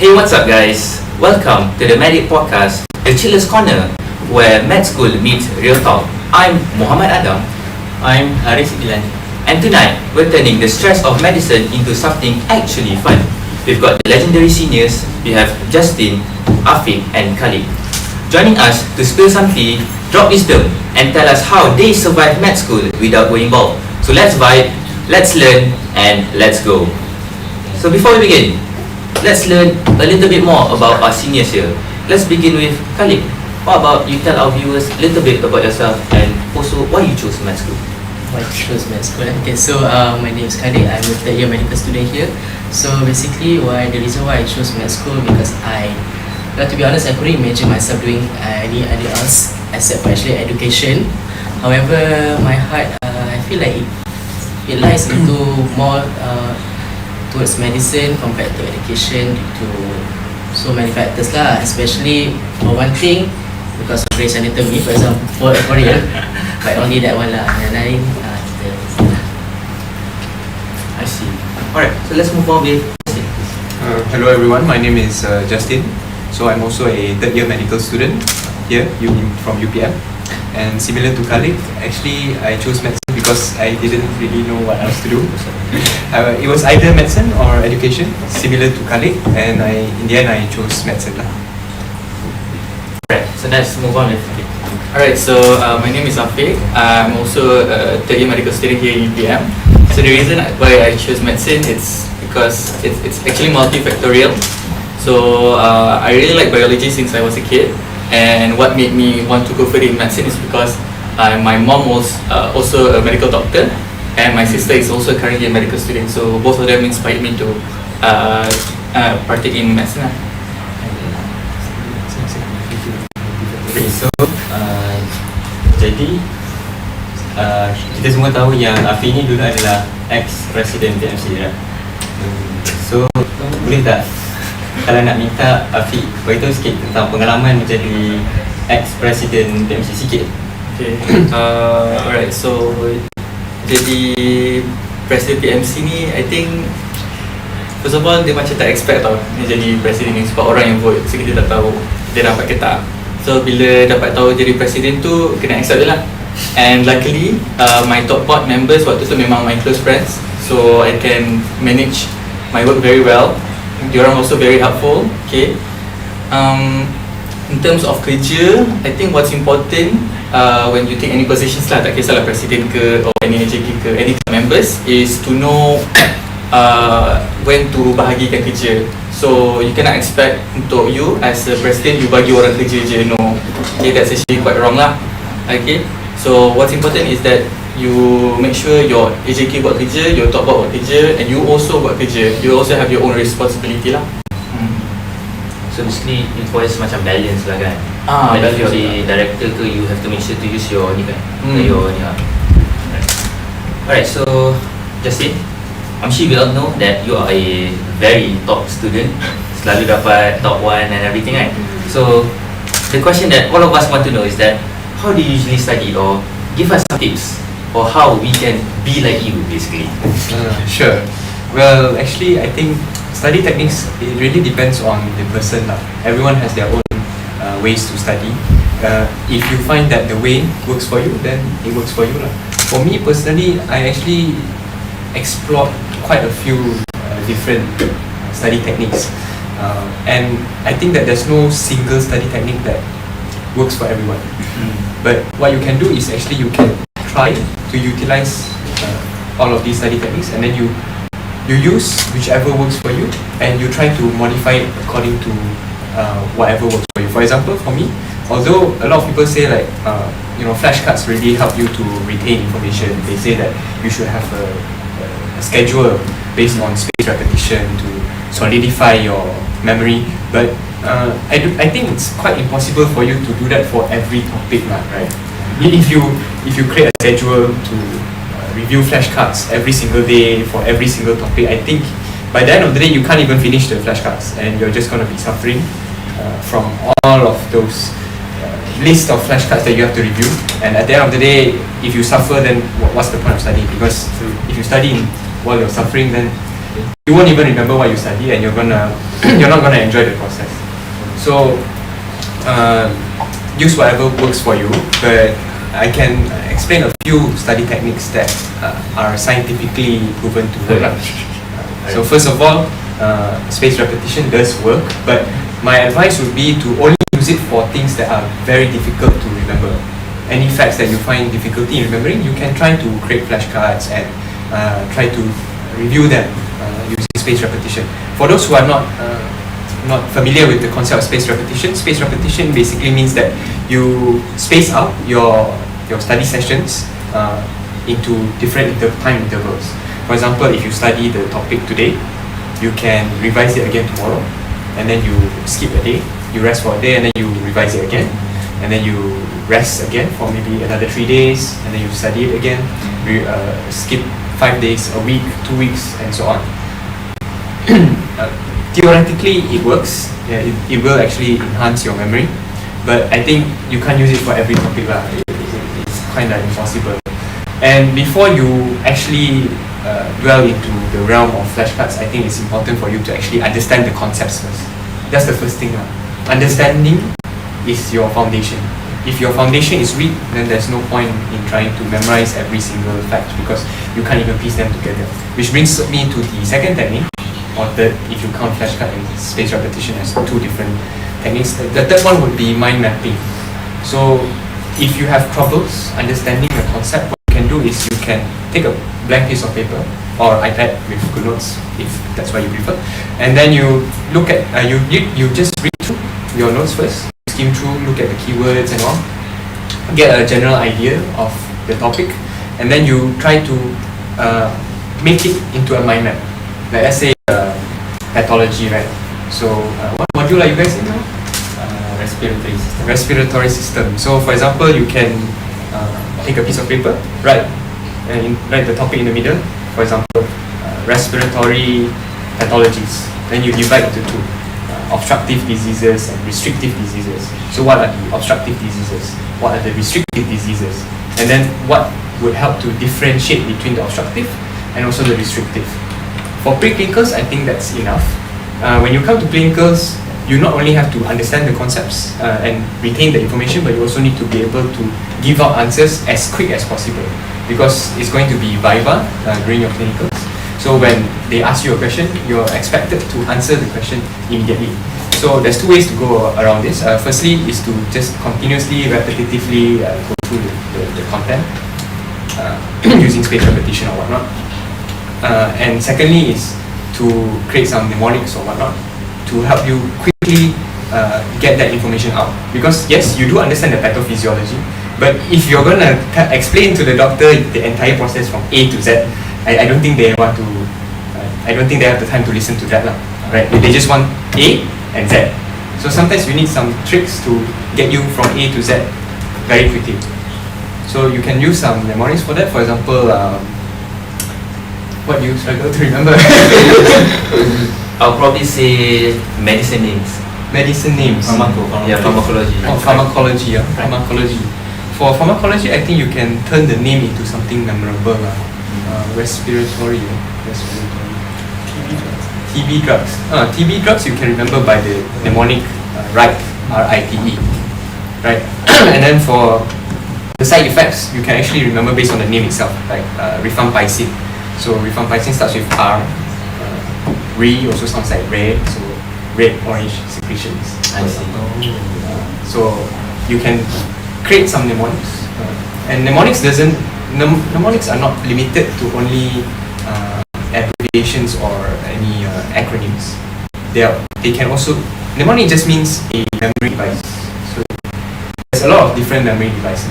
Hey, what's up guys? Welcome to the Medic Podcast, the Chiller's Corner, where med school meets real talk. I'm Muhammad Adam. I'm Haris Ilan. And tonight, we're turning the stress of medicine into something actually fun. We've got the legendary seniors. We have Justin, Afiq and Khalid. Joining us to spill some tea, drop wisdom and tell us how they survive med school without going bald. So let's vibe, let's learn and let's go. So before we begin, let's learn a little bit more about our seniors here. Let's begin with Khalid. How about you tell our viewers a little bit about yourself and also why you chose med school? Why I chose med school? Okay, so my name is Khalid. I'm a third year medical student here. So basically, the reason why I chose med school because to be honest, I couldn't imagine myself doing any else except for actually education. However, my heart, I feel like it lies into more towards medicine compared to education due to so many factors lah, especially for one thing because of Grey's Anatomy, for example, for Korea, but only that one lah. Yang lain I see. Alright, so let's move on with Justin. Hello everyone, my name is Justin. So I'm also a third year medical student here from UPM. And similar to Khalid, actually I chose medicine because I didn't really know what else to do. It was either medicine or education, similar to Khalid, and in the end I chose medicine. Alright, so let's move on with Afiq. Alright, so my name is Afiq. I'm also a third year medical student here in UPM. So the reason why I chose medicine is because it's actually multifactorial. So I really like biology since I was a kid, and what made me want to go further in medicine is because my mom was also a medical doctor, and my sister is also currently a medical student. So both of them inspired me to partake in medicine. Okay, so jadi kita semua tahu yang Afi ni dulu adalah ex-president PMC lah. So boleh tak kalau nak minta Afi beritahu sikit tentang pengalaman menjadi ex-president PMC sikit? Okay. Alright, so jadi presiden PMC ni, I think first of all dia macam tak expect tau dia jadi presiden ni sebab orang yang vote, so kita tak tahu dia dapat ke tak. So bila dapat tahu jadi presiden tu, kena accept je lah. And luckily my top board members waktu tu memang my close friends, so I can manage my work very well. Diorang also very helpful. Okay. In terms of kerja, I think what's important when you take any positions lah, tak kisahlah presiden ke or any HK ke any members, is to know when to bahagikan kerja. So you cannot expect untuk you as a president you bagi orang kerja je, no. Okay, that's actually quite wrong lah. Okay, so what's important is that you make sure your AJK buat kerja, your top board buat kerja, and you also buat kerja. You also have your own responsibility lah. So basically it requires macam balance lah kan. When Balance you're lah. a director ke, you have to make sure to use your ni kan, your ni lah. Alright, so Justin, I'm sure we all know that you are a very top student, selalu dapat top 1 and everything right? So the question that all of us want to know is that how do you usually study, or give us some tips or how we can be like you basically. Sure. Well, actually I think study techniques, it really depends on the person lah. Everyone has their own ways to study. If you find that the way works for you, then it works for you lah. For me personally, I actually explored quite a few different study techniques, and I think that there's no single study technique that works for everyone. But what you can do is actually you can try to utilize all of these study techniques, and then you use whichever works for you, and you try to modify it according to whatever works for you. For example, for me, although a lot of people say like flashcards really help you to retain information, they say that you should have a schedule based on space repetition to solidify your memory, but I think it's quite impossible for you to do that for every topic lah, right? If you create a schedule to review flashcards every single day for every single topic, I think by the end of the day you can't even finish the flashcards, and you're just going to be suffering from all of those list of flashcards that you have to review. And at the end of the day, if you suffer, then what's the point of studying? Because if you study while you're suffering, then you won't even remember what you study, and you're not gonna enjoy the process. So use whatever works for you, but I can explain a few study techniques that are scientifically proven to work. So first of all, spaced repetition does work, but my advice would be to only use it for things that are very difficult to remember. Any facts that you find difficulty in remembering, you can try to create flashcards and try to review them using spaced repetition. For those who are not familiar with the concept of spaced repetition basically means that you space out your study sessions into different time intervals. For example, if you study the topic today, you can revise it again tomorrow, and then you skip a day, you rest for a day, and then you revise it again, and then you rest again for maybe another 3 days, and then you study it again, skip 5 days, a week, 2 weeks, and so on. theoretically it works. Yeah, it will actually enhance your memory, but I think you can't use it for every topic lah. It's kind of impossible. And before you actually dwell into the realm of flashcards, I think it's important for you to actually understand the concepts first. That's the first thing lah. Understanding is your foundation. If your foundation is weak, then there's no point in trying to memorize every single fact because you can't even piece them together. Which brings me to the second technique, or third, if you count flashcard and spaced repetition as two different techniques. The third one would be mind mapping. So if you have troubles understanding the concept, what you can do is you can take a blank piece of paper or iPad with good notes, if that's what you prefer, and then you look at you just read through your notes first, skim through, look at the keywords and all, get a general idea of the topic, and then you try to make it into a mind map. Like let's say pathology, right? So what module are you guys in now? Respiratory system. So for example, you can take a piece of paper, write the topic in the middle. For example, respiratory pathologies. Then you divide into two: obstructive diseases and restrictive diseases. So what are the obstructive diseases? What are the restrictive diseases? And then what would help to differentiate between the obstructive and also the restrictive? For preclinicals, I think that's enough. When you come to clinicals, you not only have to understand the concepts and retain the information, but you also need to be able to give out answers as quick as possible, because it's going to be viva during your clinicals. So when they ask you a question, you're expected to answer the question immediately. So there's two ways to go around this. Firstly is to just continuously, repetitively go through the content using spaced repetition or whatnot. And secondly is to create some mnemonics or whatnot to help you quickly get that information out. Because yes, you do understand the pathophysiology, but if you're gonna explain to the doctor the entire process from A to Z, I don't think they want to. I don't think they have the time to listen to that, right? They just want A and Z. So sometimes you need some tricks to get you from A to Z very quickly. So you can use some mnemonics for that. For example, what do you struggle to remember? I'll probably say medicine names. Medicine names. Yeah, pharmacology. Oh, pharmacology. Yeah. Pharmacology. For pharmacology, I think you can turn the name into something memorable. Respiratory. TB drugs. TB drugs you can remember by the mnemonic RITE, RITE. Right? And then for the side effects, you can actually remember based on the name itself, like rifampicin. So rifampicin starts with R. Re also sounds like red, so red orange secretions. I see. So you can create some mnemonics, and mnemonics are not limited to only abbreviations or any acronyms. They can also, mnemonic just means a memory device. So there's a lot of different memory devices.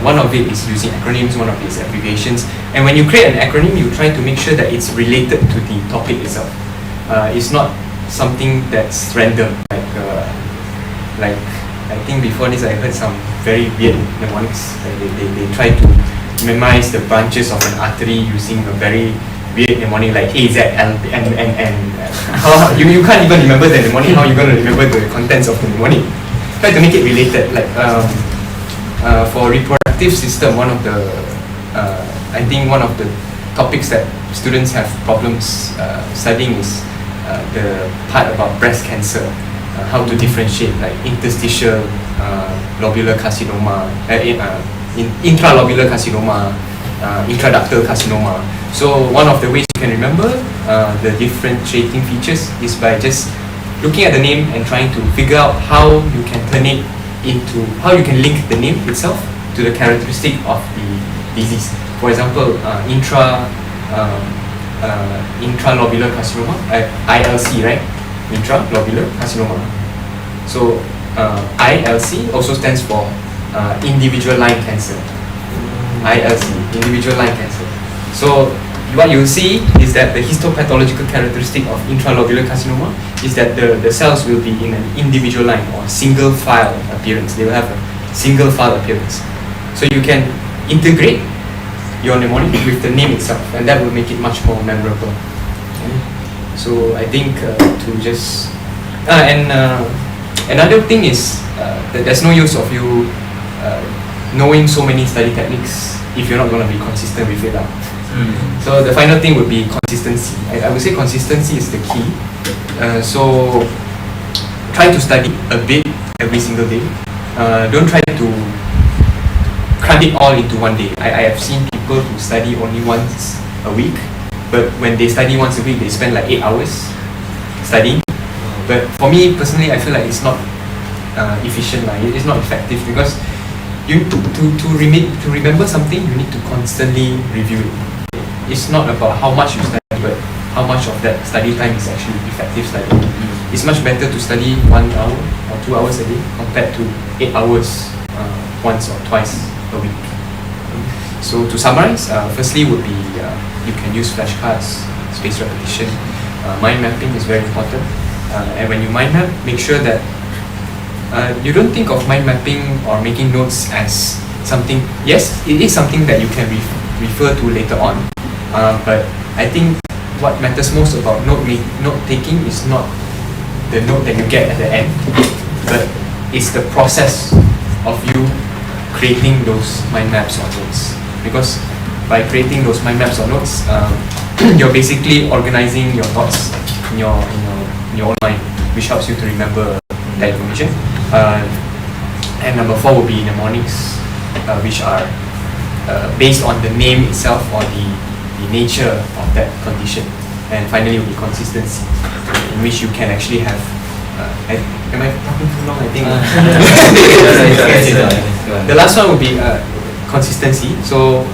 One of it is using acronyms, one of it is abbreviations. And when you create an acronym, you try to make sure that it's related to the topic itself. It's not something that's random. Like I think before this I heard some very weird mnemonics. They try to memorize the branches of an artery using a very weird mnemonic like A, Z, L, N, N, N. You can't even remember the mnemonic. How are you going to remember the contents of the mnemonic? Try to make it related. Like for reproductive system, one of the I think one of the topics that students have problems studying is the part about breast cancer. How to differentiate like interstitial lobular carcinoma, intralobular carcinoma, intraductal carcinoma. So one of the ways you can remember the differentiating features is by just looking at the name and trying to figure out how you can turn it into, how you can link the name itself to the characteristic of the disease. For example, intralobular carcinoma, ILC, right? Intralobular carcinoma. So ILC also stands for individual line cancer. ILC, individual line cancer. So what you see is that the histopathological characteristic of intralobular carcinoma is that the cells will be in an individual line or single file appearance. They will have a single file appearance. So you can integrate your mnemonic with the name itself, and that will make it much more memorable. So I think to just and another thing is that there's no use of you knowing so many study techniques if you're not going to be consistent with it. So the final thing would be consistency. I would say consistency is the key. So try to study a bit every single day. Don't try to cram it all into one day. I have seen people who study only once a week, but when they study once a week, they spend like 8 hours studying. But for me personally, I feel like it's not efficient. It's not effective because you to remember something, you need to constantly review it. It's not about how much you study, but how much of that study time is actually effective study. It's much better to study 1 hour or 2 hours a day compared to 8 hours once or twice a week. So to summarize, firstly would be you can use flashcards, spaced repetition. Mind mapping is very important. And when you mind map, make sure that you don't think of mind mapping or making notes as something. Yes, it is something that you can refer to later on. But I think what matters most about note taking is not the note that you get at the end, but it's the process of you creating those mind maps or notes. Because by creating those mind maps or notes, you're basically organizing your thoughts in your own mind, which helps you to remember that information. And number 4 would be in the mornings, which are based on the name itself or the nature of that condition. And finally will be consistency, in which you can actually have am I talking too long? I think the last one would be consistency. So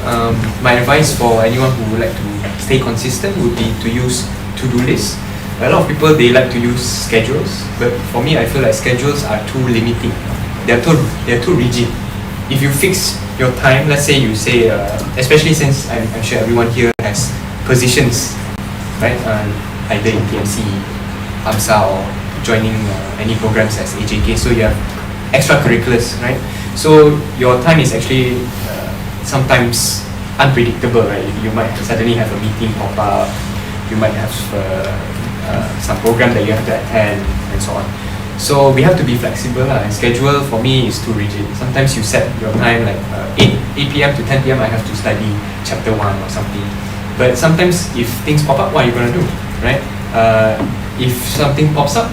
my advice for anyone who would like to stay consistent would be to use to-do lists. A lot of people, they like to use schedules, but for me I feel like schedules are too limiting. They're too rigid. If you fix your time, let's say you say especially since I'm sure everyone here has positions, right? Either in TMC, AMSA, or joining any programs as AJK, so you have extracurriculars, right? So your time is actually sometimes unpredictable, right? You might suddenly have a meeting pop up, you might have some program that you have to attend, and so on. So we have to be flexible. Schedule for me is too rigid. Sometimes you set your time like 8 p.m. to 10 p.m. I have to study chapter 1 or something. But sometimes if things pop up, what are you going to do, right? If something pops up,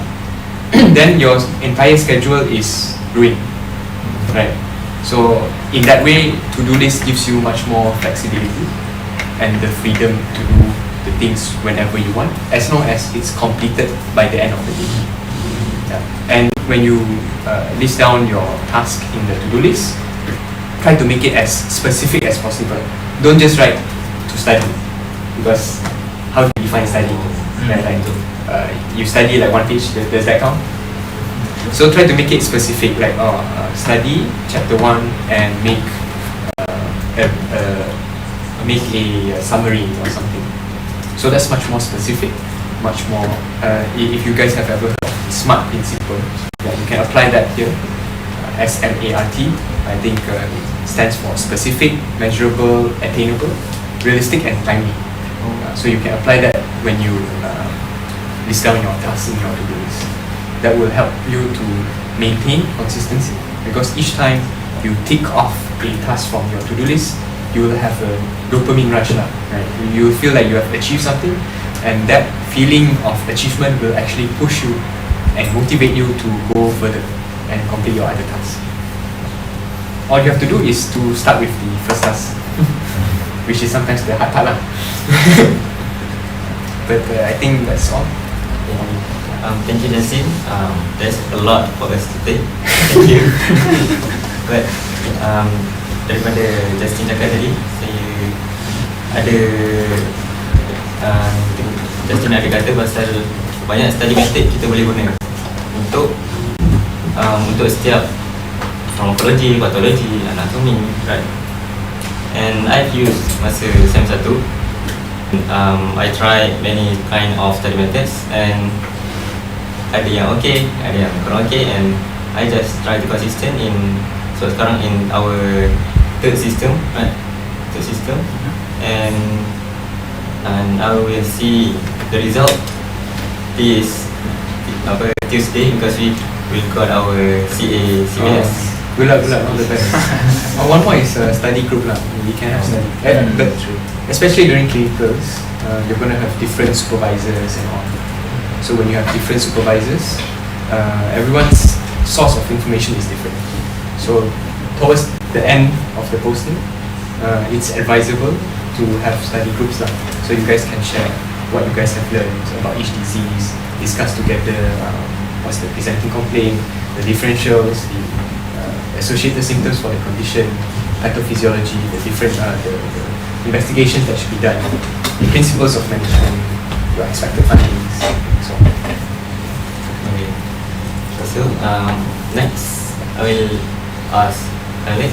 then your entire schedule is ruined, right? So in that way, to-do list gives you much more flexibility and the freedom to do the things whenever you want, as long as it's completed by the end of the day. Yeah. And when you list down your task in the to-do list, try to make it as specific as possible. Don't just write to study, because how do you define study? Right? You study like 1 page, does that count? So try to make it specific, like study chapter 1 and make a summary or something. So that's much more specific, much more. If you guys have ever heard of SMART principle, you can apply that here. SMART, I think it stands for specific, measurable, attainable, realistic, and timely. So you can apply that when you list down your tasks in your to-do list. That will help you to maintain consistency, because each time you tick off a task from your to-do list, you will have a dopamine rush, right? You will feel like you have achieved something, and that feeling of achievement will actually push you and motivate you to go further and complete your other tasks. All you have to do is to start with the first task, which is sometimes the hard part. But I think that's all. Thank you, Justin. There's a lot for us to take. Thank you. But daripada Justin cakap tadi, saya ada Justin ada kata pasal banyak study method kita boleh guna untuk setiap pharmacology, pathology, anatomy, right? And I've used masa SEM 1. I tried many kind of study methods, and ada yang okay, ada yang kurang okay, and I just try to consistent in. So sekarang in our third system, right? Third system, and I will see the result this Tuesday because we got our CBS. Good luck, all the best. One more is study group lah. We can have study. But especially during clinicals, you're going to have different supervisors and all. So when you have different supervisors, everyone's source of information is different. So towards the end of the posting, it's advisable to have study groups lah. So you guys can share what you guys have learned about each disease, discuss together what's the presenting complaint, the differentials, the associated symptoms for the condition, pathophysiology, the different the investigations that should be done, the principles of management, your expected findings, so on. Okay. So next I will ask Khalid.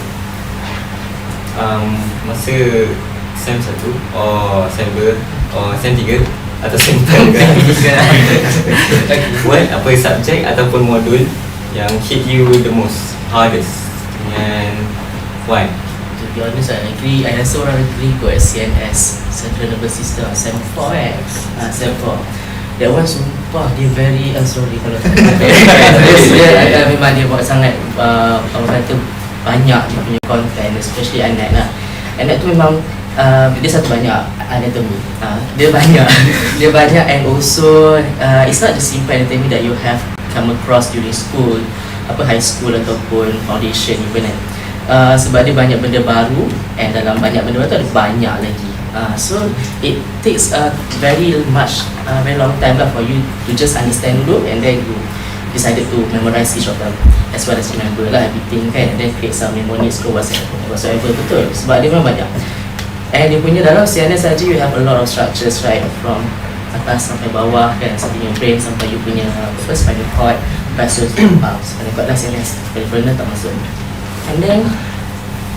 Masa SEM 1 or SEM 2 or SEM 3 atau SEM 4 apa subjek ataupun modul yang hit you the most, hardest, and why? To be honest, I rasa orang agree kot CNS, Central Nervous System, SEM 4 SEM 4. That one sumpah dia very, sorry kalau dia memang dia buat sangat orang kata banyak dia punya content, especially anak lah. Anak tu memang dia satu banyak anatomy, dia banyak and also it's not the simple anatomy that you have come across during school, high school ataupun foundation even kan. Sebab dia banyak benda baru, and dalam banyak benda baru tu ada banyak lagi. So it takes very long time lah for you to just understand dulu, and then you decided to memorize each of them as well as remember lah everything kan, and then create some mnemonics ke whatsoever. Betul, sebab dia memang banyak. And dia punya dalam CNS saja you have a lot of structures, right, from atas sampai bawah kan, sampai your brain sampai you punya spinal cord, spinal cord lah CNS, peripheral tak masuk. And then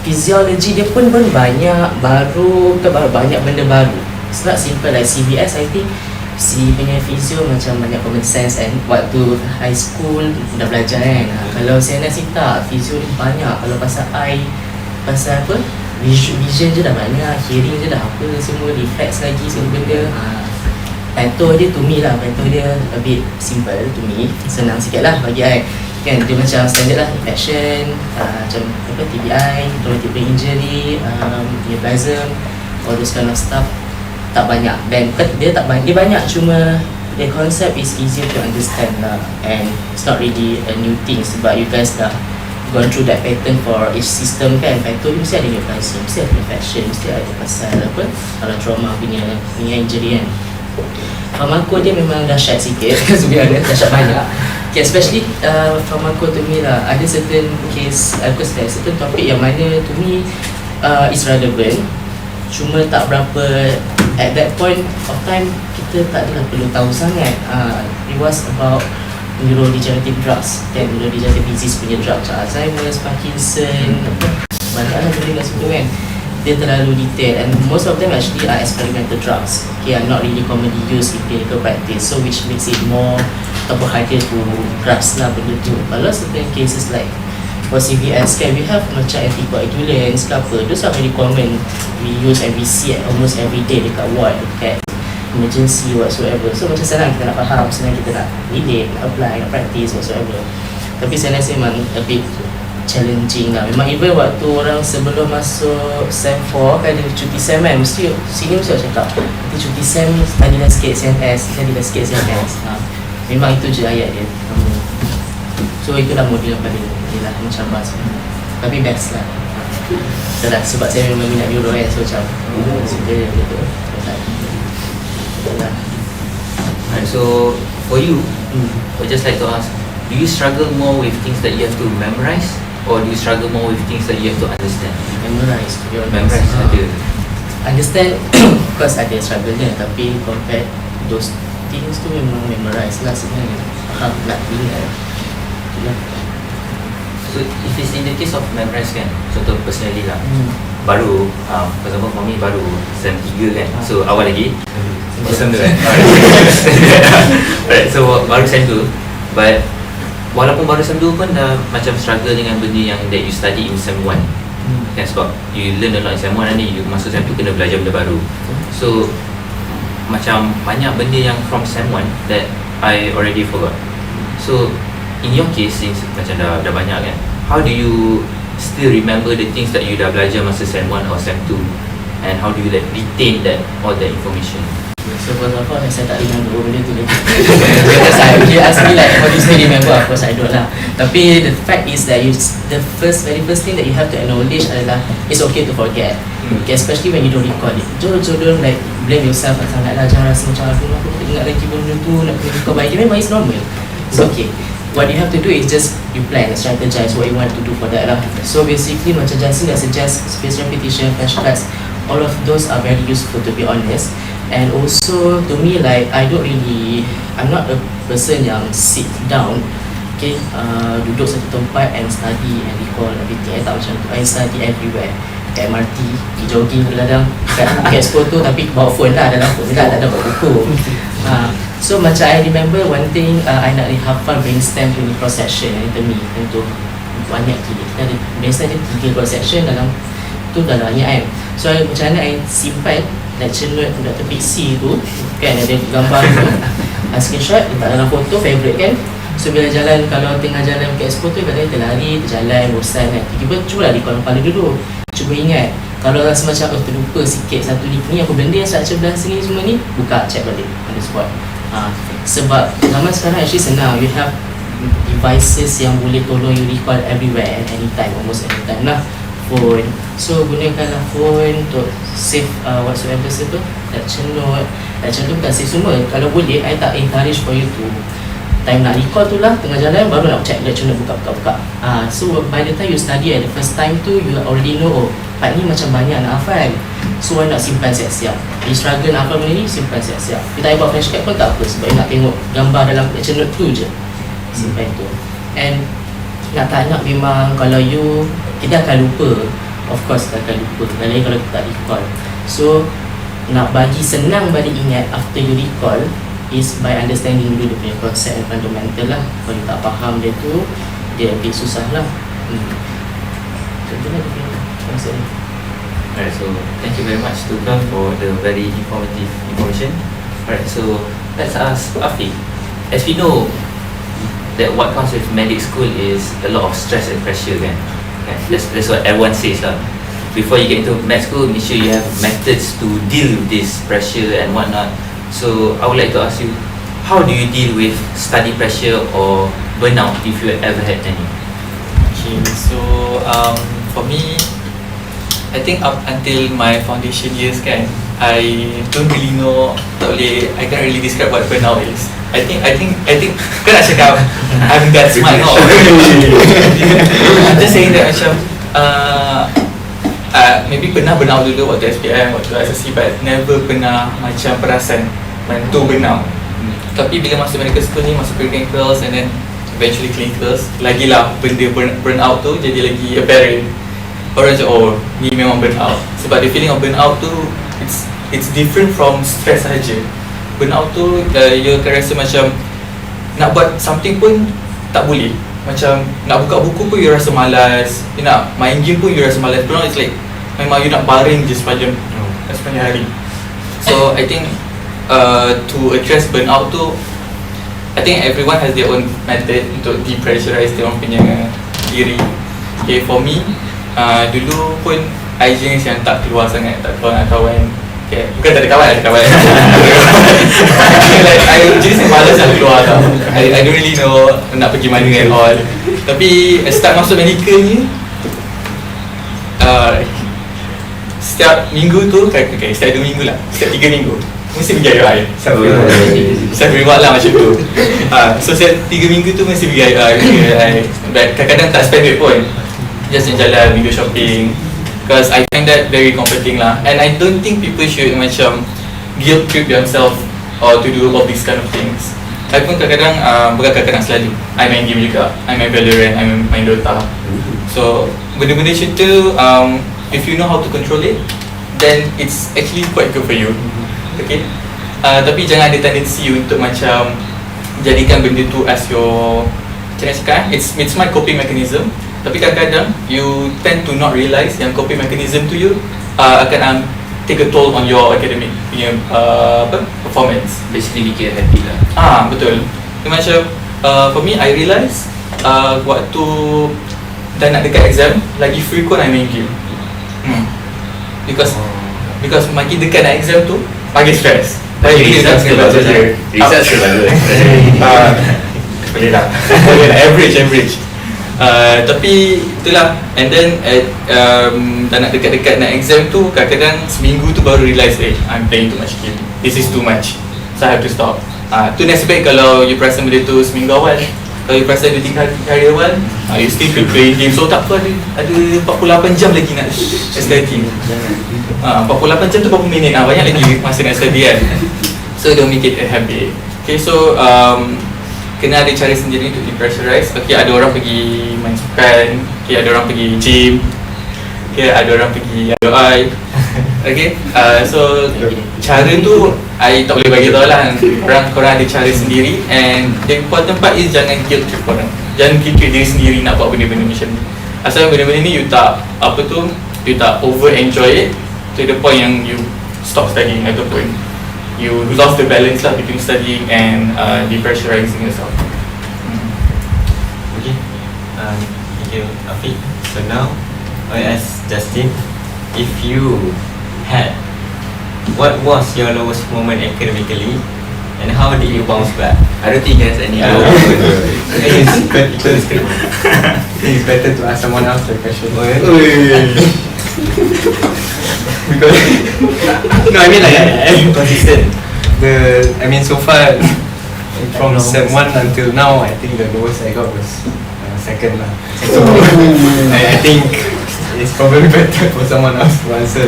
physiology dia pun banyak banyak benda baru. It's not simple like CBS. I think si punya physio macam banyak common sense, and waktu high school dah belajar kan. Kalau CNS ni tak, physio ni banyak. Kalau pasal eye, pasal apa, vision je dah banyak, hearing je dah apa, semua reflex lagi semua benda. Pato dia to me lah, pato dia a bit simple to me, senang sikit lah bagi I kan. Dia macam standard lah, infection, macam apa, TBI, traumatic brain injury, neoplasm, all those kind of stuff. Tak banyak, dan dia tak banyak, dia banyak, cuma the concept is easier to understand lah, and it's not really a new thing sebab you guys dah gone through that pattern for each system kan. Pato mesti ada neoplasm, mesti ada infection, mesti ada pasal apa, kalau trauma punya injury kan. Pharmaco dia memang dahsyat sikit sebenarnya, dahsyat banyak. Okay, especially pharmaco to me lah, ada certain case, certain topic yang mana to me is relevant, cuma tak berapa at that point of time kita tak adalah perlu tahu sangat. It was about neurodegenerative drugs dan neurodegenerative disease punya drugs, Alzheimer's, Parkinson, banyak benda kat situ kan. Dia terlalu detail, and most of them actually are experimental drugs, okay, are not really commonly used in clinical practice, so which makes it more harder to grasp lah benda tu. Kalau certain cases like for CVS kan, we have macam anticoagulants ke apa, those are very common, we use and we see almost every day dekat ward, dekat emergency whatsoever. So macam senang kita nak faham, senang kita nak relate, nak apply, nak practice whatsoever. Tapi saya rasa memang a bit challenging lah. Memang even waktu orang sebelum masuk SEM 4 kan, dia cuti SEM kan, mesti sini mesti cakap nanti cuti SEM studylah sikit CNS, studylah sikit CNS. Memang itu je ayat dia. So itulah model yang pada dia lah, macam bahas. Tapi best lah. Betul lah, sebab saya memang minat neuro kan, so macam suka dia betul. Betul lah. Alright, so for you, I just like to ask, do you struggle more with things that you have to memorize, or do you struggle more with things that you have to understand? Memorize, to be honest. Memorize ada. Understand, of course ada struggle-nya, tapi compared those things tu memang memorize lah sebenarnya. Faham, nak ingat. Itulah. So if it's in the case of memorize kan, contoh personally lah, baru, for example for me baru SEM 3 kan, so awal lagi SEM 2 kan. Alright, so baru SEM 2, but walaupun baru SEM 2 pun dah macam struggle dengan benda yang that you study in SEM 1 kan, sebab you learn a lot in SEM 1 ni, you masuk SEM 2 kena belajar benda baru. So macam banyak benda yang from SEM 1 that I already forgot. So in your case, since macam dah banyak kan, how do you still remember the things that you dah belajar masa SEM 1 or SEM 2, and how do you like retain that all that information? So first of all, saya tak remember benda tu lagi. Because you ask me like, how do you still remember? Of course I don't lah. Tapi the fact is that the very first thing that you have to acknowledge adalah it's okay to forget. Okay, especially when you don't recall it. So don't like blame yourself sangat lah. Jangan rasa macam aku tak ingat lagi benda tu, nak kena recall by memang it's normal. It's okay. What you have to do is just you plan, strategize what you want to do for that lah. So basically macam Jansen dah suggest spaced repetition, flashcards, all of those are very useful to be honest. And also to me like I'm not a person yang sit down, okay, duduk satu tempat and study and recall everything. I tak macam tu. I study everywhere. Kat MRT, pergi jogging kadang-kadang, kat expo tu tapi bawa phone lah, dalam phone lah, tak ada bawa buku. So macam I remember one thing, I nak hafal brainstem punya cross section anatomy untuk banyak gila. Kita ada brainstem dia 3 cross section dalam tu dah banyak kan. So macam mana I simpan lecture note Dr. Pixie tu kan, ada gambar tu, screenshot, letak dalam foto, favourite kan. So bila jalan, kalau tengah jalan ke expo tu kadang terlari, terjalan, bosan kan, tiba-tiba cubalah recall kepala dulu, cuba ingat. Kalau rasa macam terlupa sikit satu ni apa benda yang structure belah sini semua ni, buka check balik on the spot. Sebab zaman sekarang actually senang, you have devices yang boleh tolong you recall everywhere and anytime, almost anytime lah. Phone, so gunakanlah phone untuk save whatsoever tu, lecture note bukan save semua. Kalau boleh, I tak encourage for you to time nak recall tu lah, tengah jalan baru nak check lecture note, buka. So by the time you study at the first time tu, you already know, part ni macam banyak nak hafal, so why nak simpan siap-siap. You struggle nak hafal benda ni, simpan siap-siap. Kita buat flashcard pun tak apa, sebab you nak tengok gambar dalam lecture note tu je, simpan tu. And nak tak nak memang kalau kita akan lupa, of course kita akan lupa, lagi kalau kita tak recall. So nak bagi senang balik ingat after you recall is by understanding dulu dia punya konsep and fundamental lah. Kalau you tak faham dia tu, dia a bit susah lah. Contohnya dia punya konsep ni. Alright, so thank you very much to Kang for the very informative information. Alright, so let's ask Afiq. As we know that what comes with medic school is a lot of stress and pressure kan. That's what everyone says lah. Before you get into med school, make sure you have methods to deal with this pressure and whatnot. So I would like to ask you, how do you deal with study pressure or burnout if you ever had any? Okay, so for me, I think up until my foundation years kan, I don't really know, I can't really describe what burnout is. I think kan nak cakap I'm that smart no. I'm just saying that macam maybe pernah burnout dulu waktu SPM, waktu SSC, but never pernah macam perasan tu burnout. Tapi bila masuk medical school ni, masuk preclinicals and then eventually clinicals, lagilah benda burnout tu jadi lagi apparent. Orang macam, oh ni memang burnout. Sebab the feeling of burnout tu it's different from stress sahaja. Burnout tu you akan rasa macam nak buat something pun tak boleh. Macam nak buka buku pun you rasa malas, you nak main game pun you rasa malas. Burnout is like memang you nak baring je sepanjang hari. So I think to address burnout tu, I think everyone has their own method untuk depressurize dia orang punya diri. Okay, for me dulu pun I jenis yang tak keluar sangat, tak keluar dengan kawan. Okay, bukan tak ada kawan, ada kawan. Like, I jenis yang malas nak keluar tau. I don't really know nak pergi mana at all. Tapi start masuk medical ni, setiap minggu tu, okay, setiap 2 minggu lah, setiap 3 minggu mesti pergi IOI. Saya reward lah macam tu. So setiap 3 minggu tu mesti pergi IOI. Kadang-kadang tak spend duit pun, just jalan, window shopping. Because I find that very comforting lah. And I don't think people should macam guilt trip themselves or to do all these kind of things. I pun kadang-kadang, bukan kadang-kadang selalu, I main game juga. I main Valorant, I main Dota. So benda-benda macam tu, if you know how to control it, then it's actually quite good for you. Okay. Tapi jangan ada tendency untuk macam jadikan benda tu as your, macam mana cakap, it's my coping mechanism. Tapi kadang-kadang you tend to not realise yang coping mechanism tu you akan take a toll on your academic punya performance. Basically make it a habit lah. Betul. Dia macam for me, I realise waktu dah nak dekat exam, lagi frequent I main game. Because makin dekat nak exam tu, makin stress. Result bagus je. Result bagus. Boleh lah. Average. Tapi itulah. And then dah nak dekat-dekat nak exam tu, kadang-kadang seminggu tu baru realise I'm playing too much game. This is too much, so I have to stop. Tu nasib baik kalau you perasan benda tu seminggu awal. Kalau you perasan 2-3 hari awal, you still playing game. So tak apa, ada 48 jam lagi nak study. 48 jam tu berapa minit, banyak lagi masa nak study kan. So don't make it a habit. Okay, so kena ada cara sendiri untuk depressurize. Okay, ada orang pergi main sukan. Okay, ada orang pergi gym. Okay, ada orang pergi ROI. Okay, so cara tu I tak boleh bagi tahu lah. Korang ada cara sendiri. And the important part is jangan guilt trip korang. Jangan guilt trip diri sendiri nak buat benda-benda macam ni. Asal benda-benda ni you tak you tak over enjoy it to the point yang you stop studying ataupun you lost the balance lah between studying and depressurizing yourself. Okay, thank you Afiq. So now I ask Justin, if you had, what was your lowest moment academically and how did you bounce back? I don't think he has any I think it's better to ask someone else the question. Because no, I mean like I'm consistent. So far from sem 1 until now, I think the lowest I got was second lah. So I think it's probably better for someone else to answer.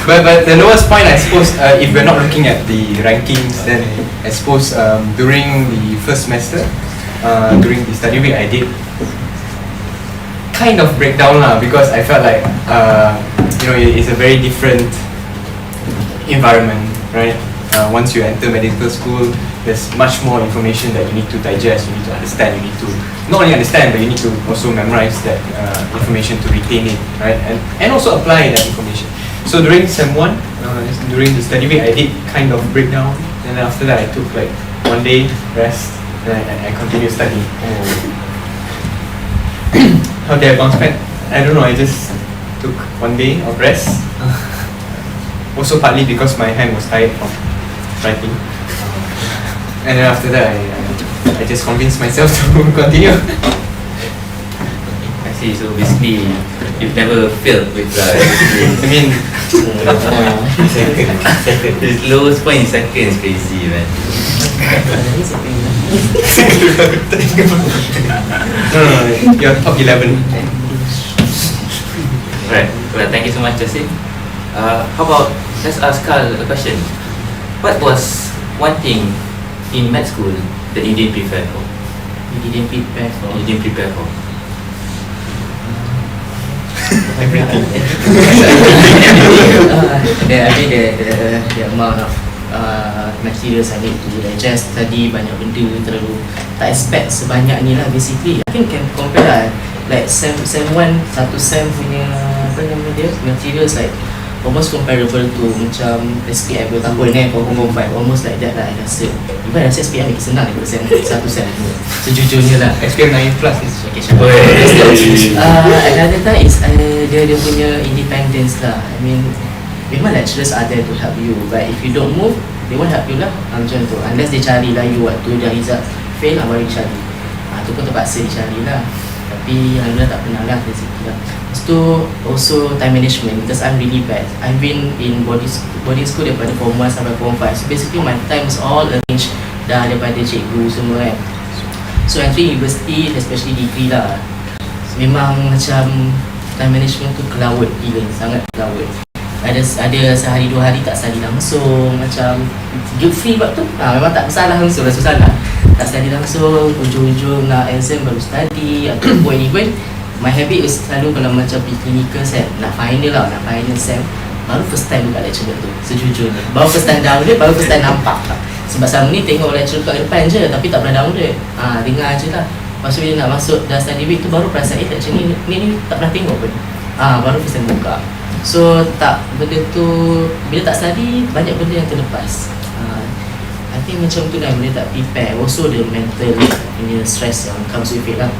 But the lowest point, I suppose, if we're not looking at the rankings, then I suppose during the first semester, during the study week, I did kind of break down lah, because I felt like it's a very different environment, right? Once you enter medical school, there's much more information that you need to digest, you need to understand, you need to not only understand, but you need to also memorize that information to retain it, right? And also apply that information. So during sem 1, during the study week, I did kind of break down, and then after that I took like 1 day rest, and I continued studying. How did I bounce back? I don't know, I just took 1 day of rest. Also partly because my hand was tired from writing. And then after that I just convinced myself to continue. I see, so basically you've never failed with I mean his lowest point in second is crazy, man. no, you're top 11. Right, well, thank you so much, Justin. How about, let's ask Carl a question. What was one thing in med school that you didn't prepare for? You didn't prepare for. You didn't prepare for? Everything. The amount of materials I need to digest, study, banyak benda, terlalu tak expect sebanyak ni lah basically. I think can compare lah, like sem 1, satu sem punya apa nama dia, materials like almost comparable to macam SPM 2 tahun form 5, almost like that lah I rasa. Even rasa SPM lagi senang daripada sem 1 sem 2 sejujurnya lah. SPM 9 plus is Okay, another time is dia punya independence lah. I mean, memang lecturers are there to help you, but if you don't move, they won't help you lah. Macam tu, unless dia cari lah you waktu dah result fail, baru dia cari. Tu pun terpaksa dicari lah. Tapi alhamdulillah tak pernah lah rezeki lah. Lepas tu also time management, because I'm really bad. I've been in boarding school daripada form 1 sampai form 5. So basically my time is all arranged dah daripada cikgu semua kan. So entry university, especially degree lah, memang macam time management tu kelawat gila, sangat kelawat. Ada sehari 2 hari tak study langsung, macam guilt free waktu tu, memang tak bersalah langsung, rasa bersalah tak study langsung, ujung-ujung nak exam baru study ataupun even my habit is selalu kalau macam preclinical set, nak final lah, nak final sem, baru first time buka lecture tu, sejujurnya baru first time download, baru first time nampak lah. Sebab selama ni tengok lecture kat depan je tapi tak pernah download, dengar je lah. Lepas tu bila nak masuk dah study week tu baru perasan lecture ni tak pernah tengok pun, baru first time buka. So tak, benda tu bila tak study banyak benda yang terlepas. I think macam tu lah, benda tak prepare. Also the mental punya stress yang comes with it lah.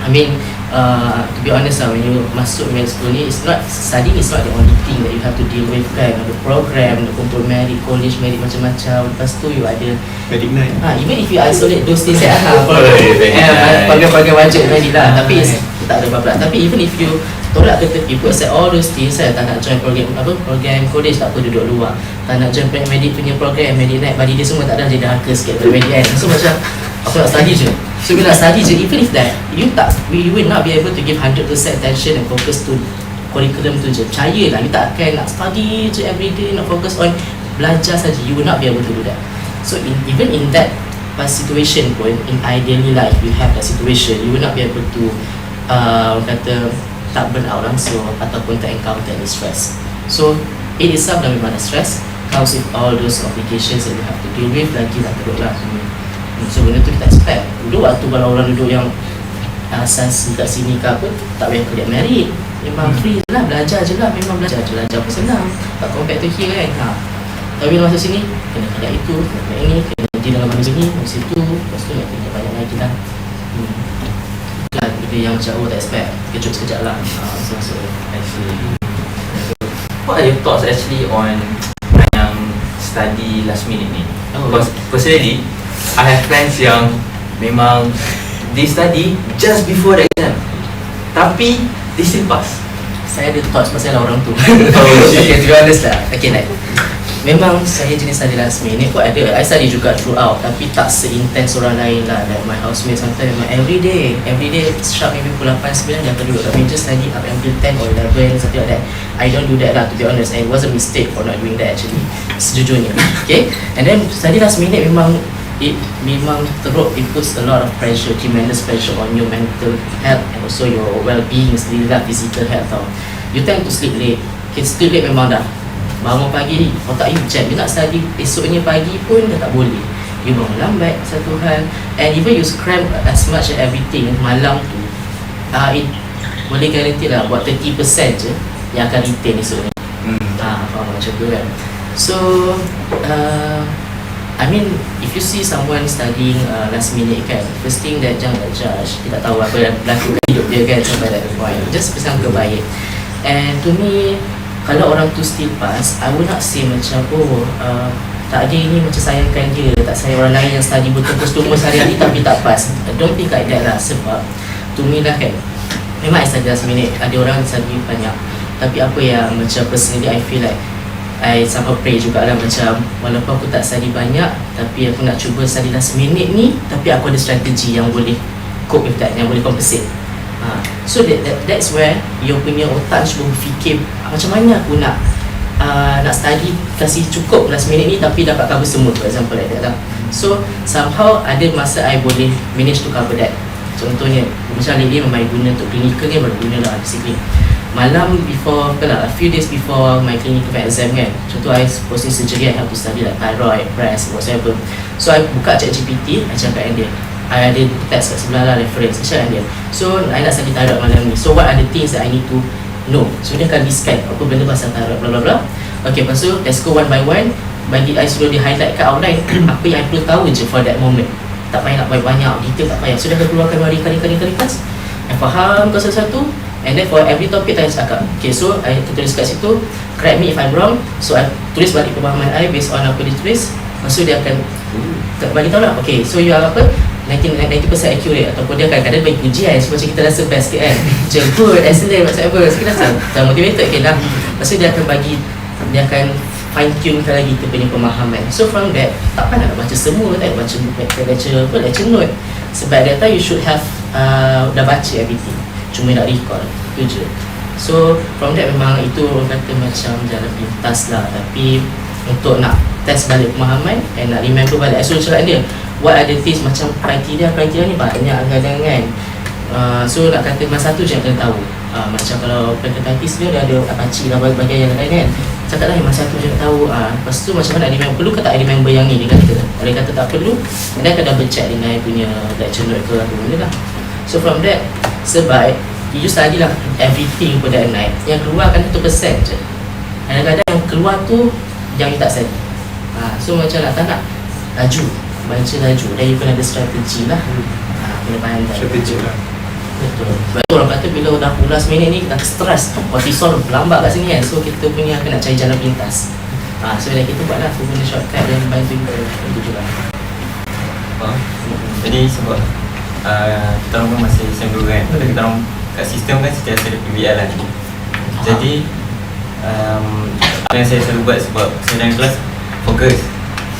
I mean, to be honest lah, when you masuk med school ni, it's not, studying is not the only thing that you have to deal with kan. Ada program, ada kumpul merit, college merit macam-macam. Lepas tu you ada Medic night. even if you isolate those things program wajib tadi lah. Tapi tak ada apa-apa. Tapi even if you tolak ke tepi, put aside all those things, saya tak nak join program program college, tak apa, duduk luar. Tak nak join medik punya program, medik night, bagi dia semua tak ada, dia dah angka sikit pada medik kan. So macam aku nak study je. So bila nak study je, even if that you will not be able to give 100% attention and focus to curriculum tu je. Percayalah, you tak akan nak study je everyday, nak fokus on belajar saja. You will not be able to do that. So even in that situation pun, in ideally life, you have that situation, you will not be able to kata tak burn out langsung ataupun tak encounter any stress. So it itself dah memang ada stress, comes with all those obligations that you have to deal with, lagi lah teruk lah. So benda tu kita expect. Dulu waktu kalau orang duduk yang asas kat sini ke apa, tak payah kerja merit, memang free je lah, belajar je lah, memang belajar pun senang, tak compare to here kan. Tapi bila masuk sini, kena kerja itu, kena ini, kena kerja dalam manusia ni, manusia tu, lepas tu nak kerja banyak lagi lah. Benda yang macam tak expect, kejut sekejap lah. So Actually, what are your thoughts actually on yang study last minute ni? Because personally, I have friends yang memang they study just before the exam, tapi they still pass. Saya ada thoughts pasal orang tu. shit. Okay, to be honest lah. Okay, like memang saya jenis study last minute pun ada. I study juga throughout, tapi tak se-intense orang lain lah. Like my housemate sometimes memang everyday sharp maybe pukul 8-9 dia akan duduk kat meja study up until 10 or 11, something like that. I don't do that lah, to be honest, and it was a mistake for not doing that actually, sejujurnya. Okay, and then study last minute memang teruk. It puts a lot of pressure, tremendous pressure on your mental health and also your well-being sendiri lah, physical health tau. You tend to sleep late. Okay, sleep late memang dah bangun pagi, otak you jam. You nak study esoknya pagi pun dah tak boleh. You bangun lambat, satu hal. And even you cram as much as everything malam tu, it boleh guarantee lah buat 30% je yang akan retain esoknya. Faham macam tu kan. So I mean, if you see someone studying last minute kan, first thing that jangan judge. Kita tak tahu apa yang berlaku kat hidup dia kan sampai that point. Just bersangka baik. And to me, kalau orang tu still pass, I would not say macam tak ada ini macam sayangkan dia, tak sayang orang lain yang study betul-betul sehari-hari tapi tak pass. I don't think like that lah. Sebab to me lah kan, memang I study last minute, ada orang study banyak, tapi apa yang macam personally I feel like I somehow pray jugalah, macam walaupun aku tak study banyak, tapi aku nak cuba study last minute ni, tapi aku ada strategi yang boleh cope with that, yang boleh compensate. So that's where you punya otak cuba berfikir macam mana aku nak study, kasih cukup last minute ni tapi dapat cover semua, for example like that lah. So somehow ada masa I boleh manage to cover that. Contohnya macam ni, memang guna untuk clinical ni, baru guna lah basically malam before, a few days before my clinical exam kan. Contoh I posting surgery, I have to study like thyroid, breast, whatever. So I buka ChatGPT, I cakap dengan dia, I ada test kat sebelah lah, reference, I cakap dengan dia, so I nak study thyroid malam ni, so what are the things that I need to know. So dia akan listkan apa benda pasal thyroid, bla bla bla. Okay, lepas tu let's go one by one. Bagi I suruh dia highlight kat outline apa yang I perlu tahu je for that moment. Tak payah nak banyak detail, tak payah. So dia akan keluarkan ringkas. I faham kau satu-satu. And then for every topic I cakap, okay, so I tulis kat situ, correct me if I'm wrong. So I tulis balik pemahaman I based on apa dia tulis. Lepas tu dia akan bagi tahu lah, okay, so you are apa, 90% accurate, ataupun dia akan kadang bagi pujian, so macam kita rasa best sikit kan, macam good, excellent, whatever. So kita rasa dah motivated, okay dah. Lepas tu dia akan fine tune lagi kita punya pemahaman. So from that, tak payah nak baca semua, tak baca lecture note. Sebab that time you should have dah baca everything, cuma nak recall, itu je. So from that memang itu orang kata macam jalan pintas lah. Tapi untuk nak test balik pemahaman and nak remember balik, so cakap dia, what are the things, macam kriteria ni banyak kadang kan. So nak kata masa satu je yang kena tahu. Macam kalau pancreatitis dia ada Apache lah, bagian yang lain kan. Cakap lah yang masa satu je nak tahu. Lepas tu macam mana nak remember, perlu ke tak remember yang ni, dia kata. Kalau dia kata tak perlu, dia akan double check dengan punya lecture note ke apa benda lah. So from that, sebab you study lah everything pada at night, yang keluar kan 1% je. Kadang-kadang yang keluar tu yang you tak study. So macam tak nak laju, baca laju, dan you kena ada strategi lah. Kena pandai Strategi lah. Betul. Orang kata bila dah ulas minit ni kita stres, kortisol berlambak kat sini kan. So kita punya kena cari jalan pintas. So bila kita buat lah, aku guna shortcut dan bantu kita. Itu juga. Jadi sebab kita orang pun masih SEM 2 kan, pada kita orang kat sistem kan sentiasa ada PBL lah. Jadi apa yang saya selalu buat, sebab saya dalam kelas fokus,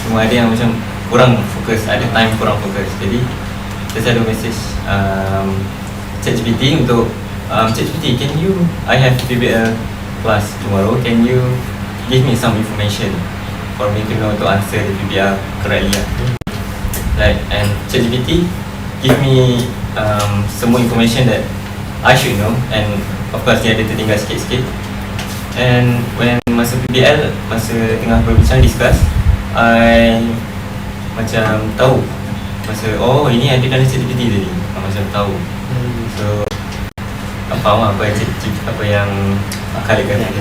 cuma ada yang macam kurang fokus, ada time kurang fokus. Jadi saya selalu message ChatGPT untuk ChatGPT, can you, I have PBL class tomorrow, can you give me some information for me to know to answer the PBL correctly lah. Like, and ChatGPT give me semua information that I should know, and of course dia ada tertinggal sikit-sikit. And when masa PBL, masa tengah berbincang discuss, I macam tahu masa ini ada dalam ChatGPT tadi, macam tahu. So faham apa yang Khalid kata tadi.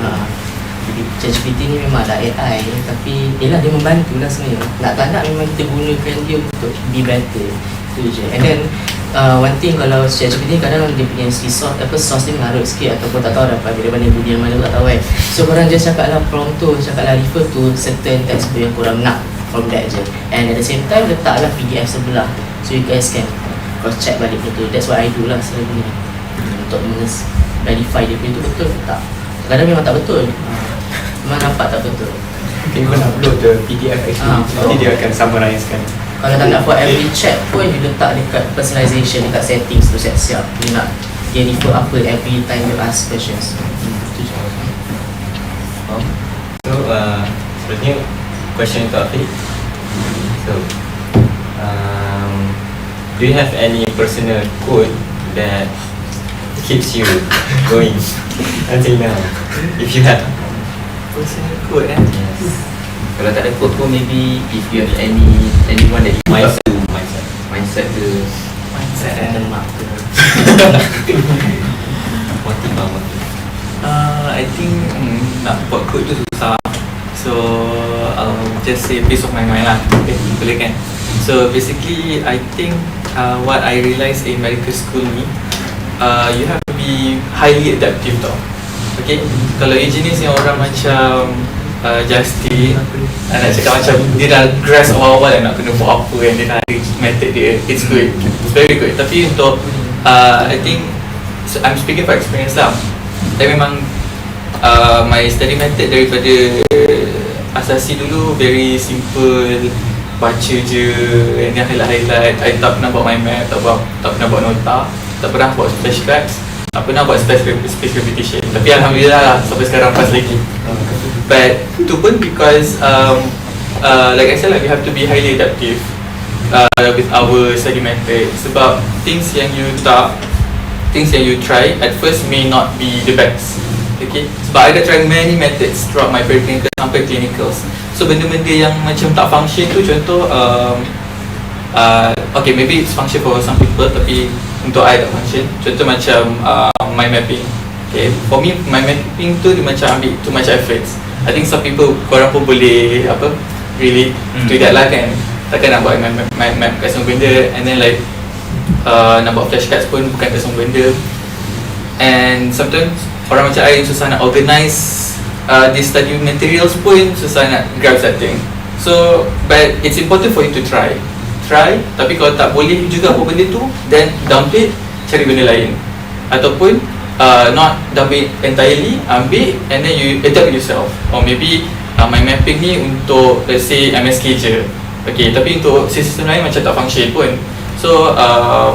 Jadi ChatGPT ni memang ada AI, tapi yelah dia membantu lah sebenarnya. Nak tak nak memang kita gunakan dia untuk be better. Itu je. And then one thing kalau ChatGPT kadang dia punya source dia mengarut sikit, ataupun tak tahu dapat dari mana budi yang mana tak tahu kan. So korang just cakap lah prompt tu, cakap lah refer to certain textbook yang korang nak from that je. And at the same time letak lah PDF sebelah, so you guys can cross check balik betul. That's what I do lah selalu ni, untuk verify dia punya tu betul ke tak. Kadang memang tak betul, memang nampak tak betul. Okay, you upload the PDF actually, nanti dia akan summarize kan. Kalau tak nak for every check pun, you letak dekat personalization, dekat settings tu siap-siap. You nak dia refer apa every time you ask questions. So sebenarnya question untuk Afiq. So do you have any personal quote that keeps you going until now? If you have. Personal quote Yes. Kalau tak ada quote pun, maybe if you have anyone that you mindset ke Lemak ke. Motif. I think nak buat quote tu susah. So I'll just say peace of my mind lah. Okay, boleh kan? So basically I think what I realised in medical school ni, you have to be highly adaptive tau. Okay, kalau engineers yang orang macam Justin, nak cakap macam dia dah grasp awal-awal nak kena buat apa, and dia dah ada method dia, it's good, it's very good. Tapi untuk I think I'm speaking for experience lah. Tapi memang my study method daripada asasi dulu very simple, baca je and then highlight. I tak pernah buat mind map, tak pernah buat nota, tak pernah buat flashcards, tak pernah buat space repetition. Tapi alhamdulillah lah, sampai sekarang pass lagi. But itu pun because like I said, like we have to be highly adaptive with our study method. Sebab things yang you try at first may not be the best. Okay, sebab I dah try many methods throughout my preclinical sampai clinicals. So benda-benda yang macam tak function tu, contoh okay, maybe it's function for some people, tapi untuk I tak function. Contoh macam mind mapping. Okay, for me mind mapping tu dia macam ambil too much efforts. I think some people, korang pun boleh relate to that lah kan. Takkan nak buat mind map kat semua benda, and then like nak buat flashcards pun bukan kat semua benda. And sometimes orang macam I susah nak organize the study materials pun, susah nak grab something. So but it's important for you to try. Tapi kalau tak boleh juga apa benda tu, then dump it, cari benda lain. Ataupun not dump it entirely, ambil and then you adapt yourself. Or maybe mind mapping ni untuk let's say MSK je, okay, tapi untuk sistem lain macam tak function pun. So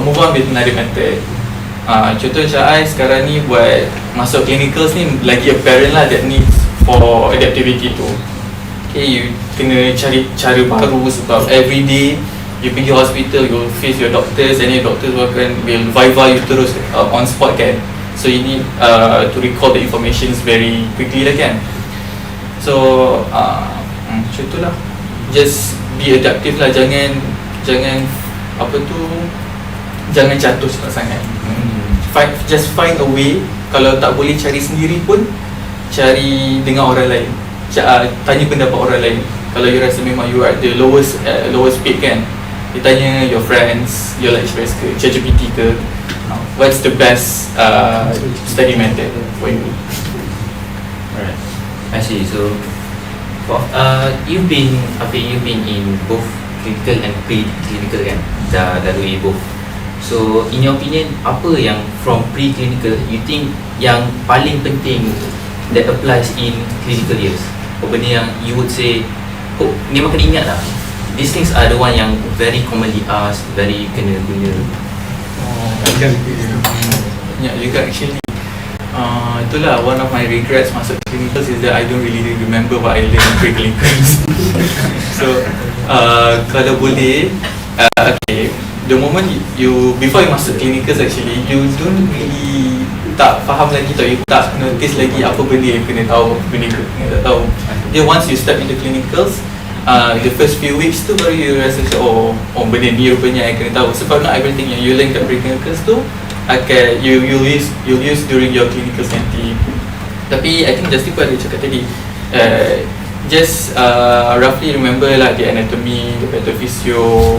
move on with another method. Contoh macam I sekarang ni buat masuk clinicals ni, lagi apparent lah that needs for adaptivity tu. Okay, you kena cari cara baru sebab every day you pergi hospital, you face your doctors, and your doctors will viva you terus on spot kan. So you need to recall the information very quickly lah kan. So contoh lah, just be adaptive lah, jangan apa tu, jangan jatuh cepat sangat. find a way. Kalau tak boleh cari sendiri pun, cari dengan orang lain. Tanya pendapat orang lain. Kalau you rasa memang you are the lowest paid kan, you tanya your friends, your lecturers ke, ChatGPT ke, what's the best study method for you. Alright, I see. So, you've been in both clinical and pre-clinical kan, dah lalui both. So, in your opinion, apa yang from pre-clinical you think yang paling penting that applies in clinical years? Apa benda yang you would say, oh, memang kena ingat lah. These things are the one yang very commonly asked, very kena guna. Ya juga actually. Itulah one of my regrets masuk clinicals is that I don't really remember what I learned in pre-clinicals. So kalau boleh, okay, the moment you before you masuk clinicals actually you don't really tak faham lagi tau, you tak notice lagi apa benda yang kena tahu, apa benda yang tak tahu. Then once you step into clinicals, the first few weeks tu baru you rasa oh benda ni rupanya yang kena tahu. Sebab not everything yang you learn kat pre-clinicals tu akan you'll use during your clinicals nanti. Tapi I think Justin pun ada cakap tadi, just roughly remember lah the anatomy, the pathophysio,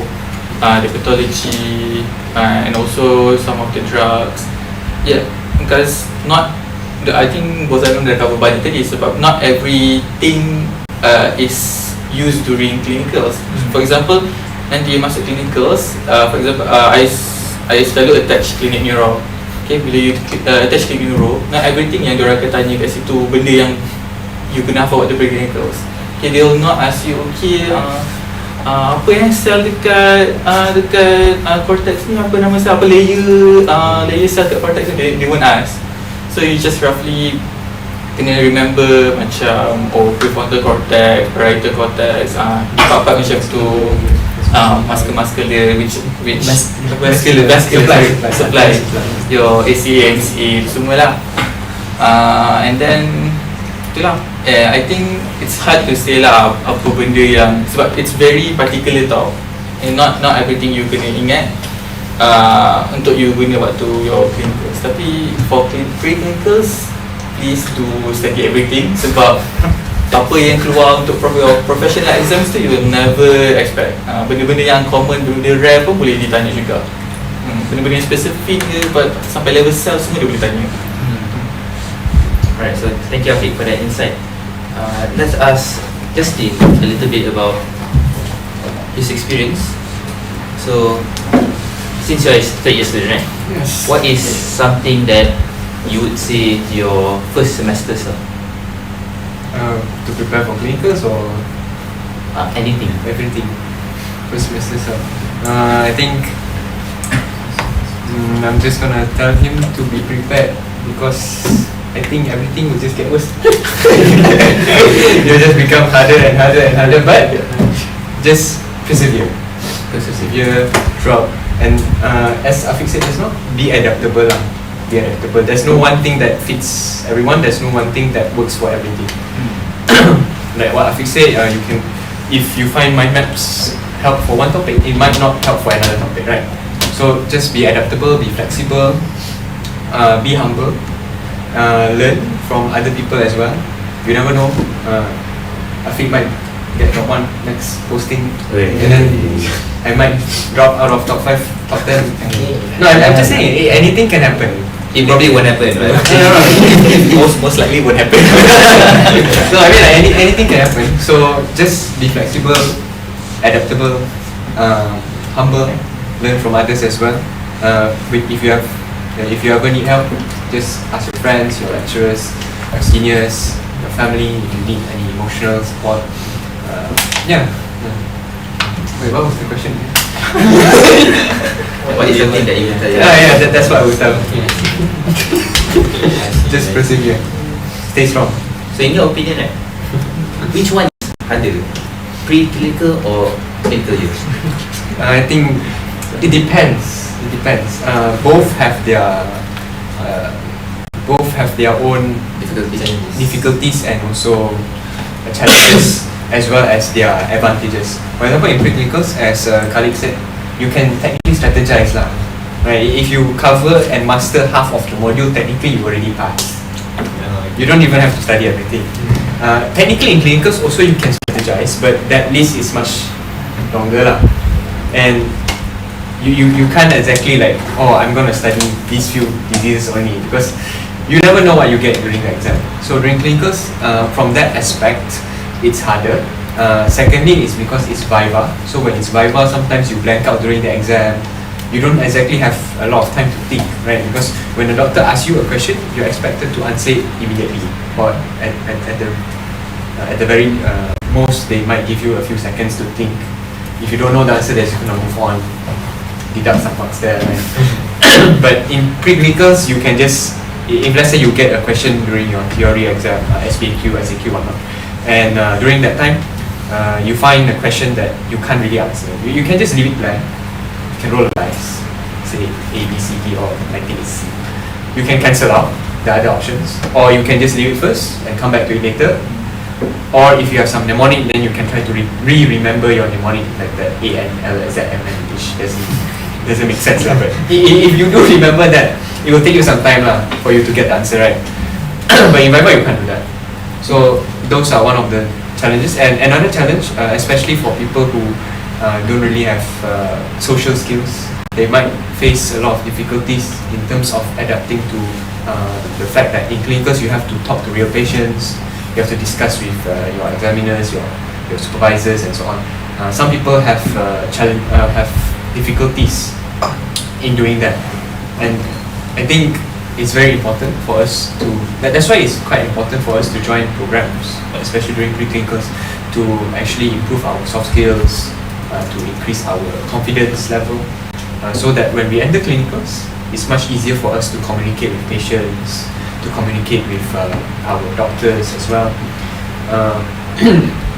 the pathology, and also some of the drugs. Yeah, because I think Bozanum dah cover banyak tadi, sebab not everything is used during clinicals. For example, nanti masuk clinicals, for example, I selalu attach clinic neuro. Okay, bila you attach clinic neuro, not everything yang diorang akan tanya kat situ benda yang you kena hafal waktu pre-clinicals. Okay, they will not ask you, okay, apa yang sel dekat cortex ni, apa nama sel, apa layer sel kat cortex ni, they won't ask. So you just roughly kena remember macam prefrontal cortex, parietal cortex, part-part macam tu, muscular which vascular supply your ACA, MCA semualah, and then itulah. I think it's hard to say lah apa benda yang, sebab it's very particular tau, and not everything you kena ingat untuk you guna waktu your clinicals. Tapi for pre-clinicals, please do study everything, sebab apa yang keluar untuk your professional exams tu you will never expect. Benda-benda yang common, benda rare pun boleh ditanya juga. Benda-benda yang spesifik ke, sampai level cell semua dia boleh tanya. Alright, so thank you Afiq for that insight. Let's ask Justin a little bit about his experience. So, since you are a third year student, right? Yes. What is something that you would say your first semester, sir? To prepare for clinicals or Anything. everything? First semester, so I think I'm just gonna tell him to be prepared, because I think everything will just get worse. You'll just become harder and harder and harder, but just persevere throughout. And as Afiq said just now, be adaptable lah. Be adaptable. There's no one thing that fits everyone. There's no one thing that works for everything. Like what Afiq said, you can, if you find mind maps help for one topic, it might not help for another topic, right? So just be adaptable, be flexible, be humble, learn from other people as well. You never know. Afiq might get top 1 next posting, and then I might drop out of top 5, top 10. No, I'm just saying, anything can happen. It probably won't happen, right? Most likely won't happen. So I mean, like, anything can happen. So just be flexible, adaptable, humble, learn from others as well. If you ever need help, just ask your friends, your lecturers, your seniors, your family. If you need any emotional support, yeah. Wait, what was the question? What is the thing that you would tell? That's what I would tell. Just persevere, stay strong. So in your opinion, right, which one is harder, pre-clinical or clinical years? I think it depends. Both have their own difficulties and also challenges, as well as their advantages. For example, in pre-clinicals, as Khalid said, you can technically strategize lah. right? If you cover and master half of the module, technically you already passed. You don't even have to study everything. Technically in clinicals also you can strategize, but that list is much longer lah. And you can't exactly like, oh, I'm gonna study these few diseases only, because you never know what you get during the exam. So during clinicals, from that aspect, it's harder. Secondly, it's because it's viva. So when it's viva, sometimes you blank out during the exam. You don't exactly have a lot of time to think, right? Because when the doctor asks you a question, you're expected to answer it immediately, or at the very most, they might give you a few seconds to think. If you don't know the answer, they're just gonna move on, deduct some marks there, right? But in pre-clinicals, you can just, if let's say you get a question during your theory exam, SPQ, SAQ, whatnot, and during that time, you find a question that you can't really answer. You can just leave it blank. You can roll a dice, say A, B, C, D, or I think it's C. You can cancel out the other options, or you can just leave it first and come back to it later. Or if you have some mnemonic, then you can try to remember your mnemonic, like the A, N, L, Z, M, N, which doesn't make sense lah. But if you do remember that, it will take you some time lah for you to get the answer right. But in Viva, you can't do that. So those are one of the challenges. And another challenge, especially for people who don't really have social skills, they might face a lot of difficulties in terms of adapting to the fact that in clinicals you have to talk to real patients, you have to discuss with your examiners, your supervisors, and so on. Some people have have difficulties in doing that, and I think it's very important for us to. That's why it's quite important for us to join programs, especially during pre-clinicals, to actually improve our soft skills, to increase our confidence level, so that when we enter clinicals, it's much easier for us to communicate with patients, to communicate with our doctors as well.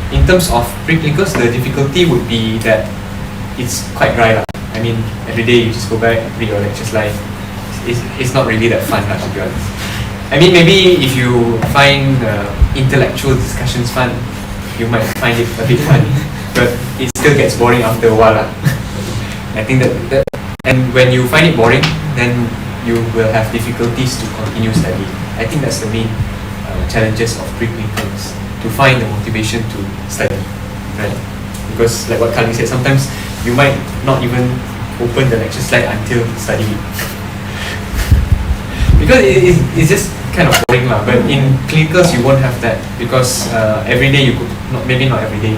In terms of pre-clinicals, the difficulty would be that it's quite dry lah. I mean, every day you just go back, read your lecture slide. It's not really that fun lah, to be honest. I mean, maybe if you find intellectual discussions fun, you might find it a bit fun, but it still gets boring after a while lah. I think that and when you find it boring, then you will have difficulties to continue studying. I think that's the main challenges of pre-clinicals, to find the motivation to study, right? Because like what Kali said, sometimes you might not even open the lecture slide until studying it. Because it's just kind of boring lah. But in clinicals you won't have that, because every day you could, maybe not every day,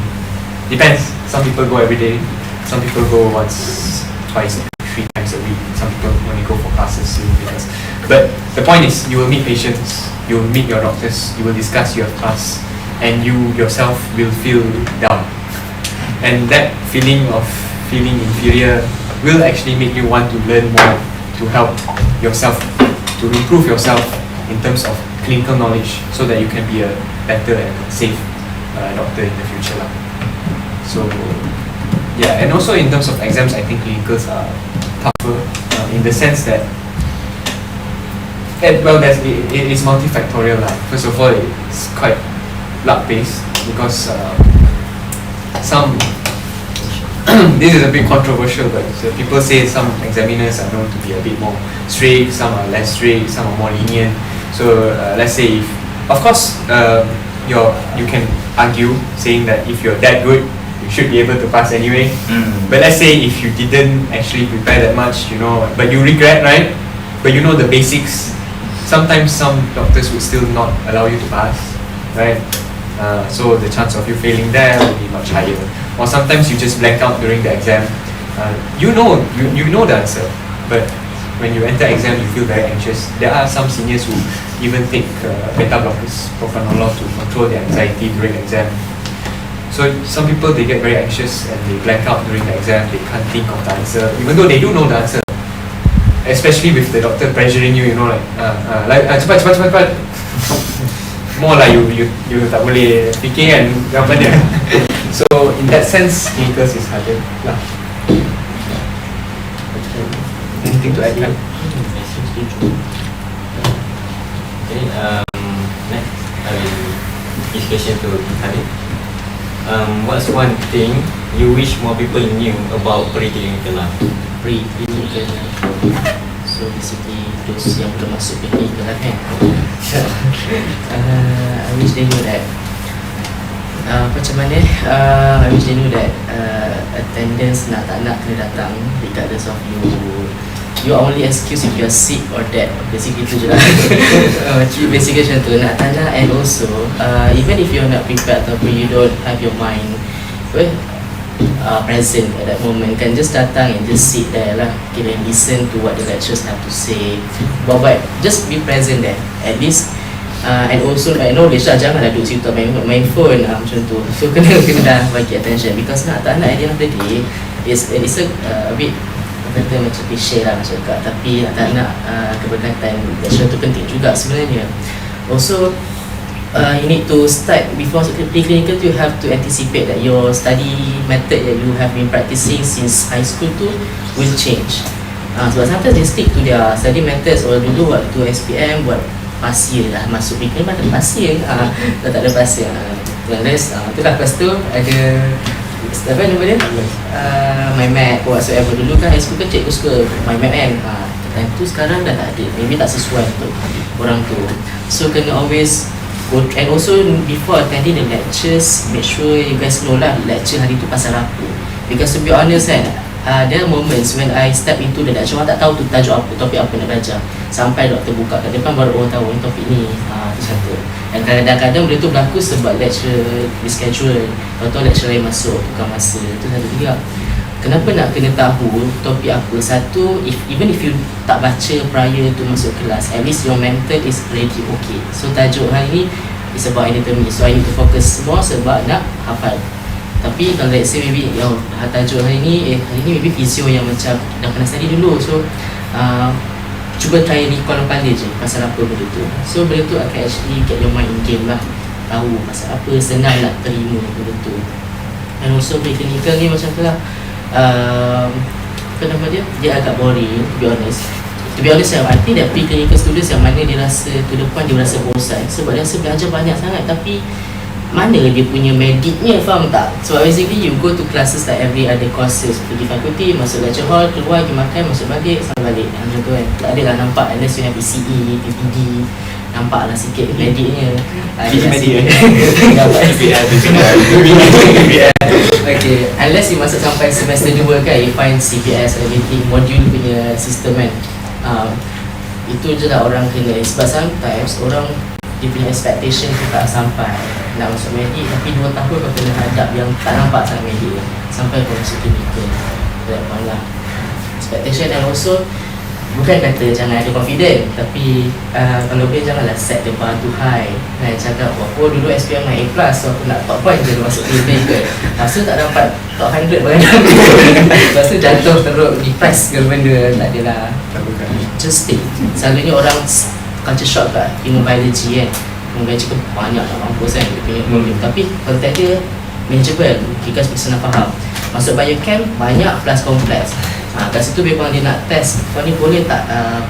depends. Some people go every day, some people go once, twice, 3 times a week. Some people only go for classes. But the point is, you will meet patients, you will meet your doctors, you will discuss your class, and you yourself will feel down. And that feeling of feeling inferior will actually make you want to learn more, to help yourself, to improve yourself in terms of clinical knowledge, so that you can be a better and safe doctor in the future lah. So yeah, and also in terms of exams, I think clinicals are tougher in the sense that it's multifactorial lah. First of all, it's quite luck based, because some this is a bit controversial, but people say some examiners are known to be a bit more strict, some are less strict, some are more lenient. So let's say if, of course, you can argue saying that if you're that good, you should be able to pass anyway. But let's say if you didn't actually prepare that much, but you regret, right? But you know the basics. Sometimes some doctors would still not allow you to pass, right? So the chance of you failing there will be much higher. Or sometimes you just blank out during the exam. You know the answer, but when you enter exam, you feel very anxious. There are some seniors who even take beta blockers, propranolol, to control their anxiety during exam. So some people, they get very anxious and they blank out during the exam. They can't think of the answer, even though they do know the answer. Especially with the doctor pressuring you, like cepat. More like you tak boleh fikir kan jawapannya. So in that sense, clinicals is harder lah. Anything to add? Okay, next I will this question to Khalid. What's one thing you wish more people knew about preclinical lab? preclinical. So basically those yang belum masuk preclinical lah kan. I wish they know that macam mana I wish they know that attendance nak tak nak kena datang regardless of you are only excused if you are sick or dead. Basically tu je lah. Basically macam tu nak tak nak. And also even if you're not prepared ataupun you don't have your mind present at that moment, kan just datang and just sit there lah, okay, and listen to what the lecturers have to say. But just be present there at least. And also my knowledge lah, janganlah duduk situ main phone macam tu. So kena bagi attention, because nak tak nak at the end of the day it's a bit kata macam cliche lah macam cakap, tapi nak tak nak keberkatan lecturer tu penting juga sebenarnya. Also you need to start before preclinical tu, you have to anticipate that your study method that you have been practicing since high school tu will change. Sebab sometimes they stick to their study methods. Or dulu waktu SPM buat pasir lah, masuk preclinical tak ada pasir, dah tak ada pasir. Unless tu lah, lepas tu ada apa nama dia, my math or whatsoever. Dulu kan high school kan cikgu suka my math kan, time tu sekarang dah tak ada, maybe tak sesuai untuk orang tu. So kena always go. And also before attending the lectures, make sure you guys know lah lecture hari tu pasal apa. Because to be honest kan, there are moments when I step into the lecture, orang tak tahu tu tajuk apa, topik apa nak belajar. Sampai doktor buka kat depan baru orang tahu ni topik ni. Tu satu. Dan kadang-kadang benda tu berlaku sebab lecture reschedule atau lecture lain masuk, tukar masa. Tu satu juga. Kenapa nak kena tahu topik apa? Satu, even if you tak baca prior to masuk kelas, at least your mental is already okay. So tajuk hari ni is about anatomy, so I need to focus more sebab nak hafal. Tapi kalau let's say maybe tajuk hari ni maybe physio yang macam dah pernah study dulu, so cuba try recall kepala je pasal apa benda tu. So benda tu akan actually get your mind in game lah, tahu pasal apa, senang nak terima benda tu. And also preclinical ni macam tu lah, apa nama dia agak boring to be honest. I think that preclinical students yang mana dia rasa to the point dia rasa bosan sebab dia rasa belajar banyak sangat tapi mana dia punya mediknya, faham tak? So basically you go to classes like every other courses, pergi fakulti, masuk lecture hall, keluar, pergi makan, masuk balik, sampai balik macam tu kan. Tak ada lah nampak unless you have PCE, PPD, nampak lah sikit mediknya. Okay, unless you masuk sampai semester 2 kan, you find CPS, everything, module punya sistem kan. Itu je lah orang kena, sebab sometimes orang dia punya expectation tu tak sampai nak masuk medik, tapi 2 tahun kau kena hadap yang tak nampak sangat medik sampai kau masuk clinical. That one lah expectation. And also bukan kata jangan ada confident, tapi kalau boleh janganlah set the bar too high kan. Cakap aku dulu SPM naik A+, so aku nak top point je masuk clinical. Lepas tu tak dapat top 100 barang. Lepas tu jatuh teruk depress ke benda. Tak adalah, just stay. Selalunya orang culture shock kat immunobiology kan, immunobiology pun banyak nak mampus kan dia punya problem. Tapi konten dia manageable, kita senang faham. Masuk biochem banyak plus kompleks. Kat situ memang dia nak test kau ni boleh tak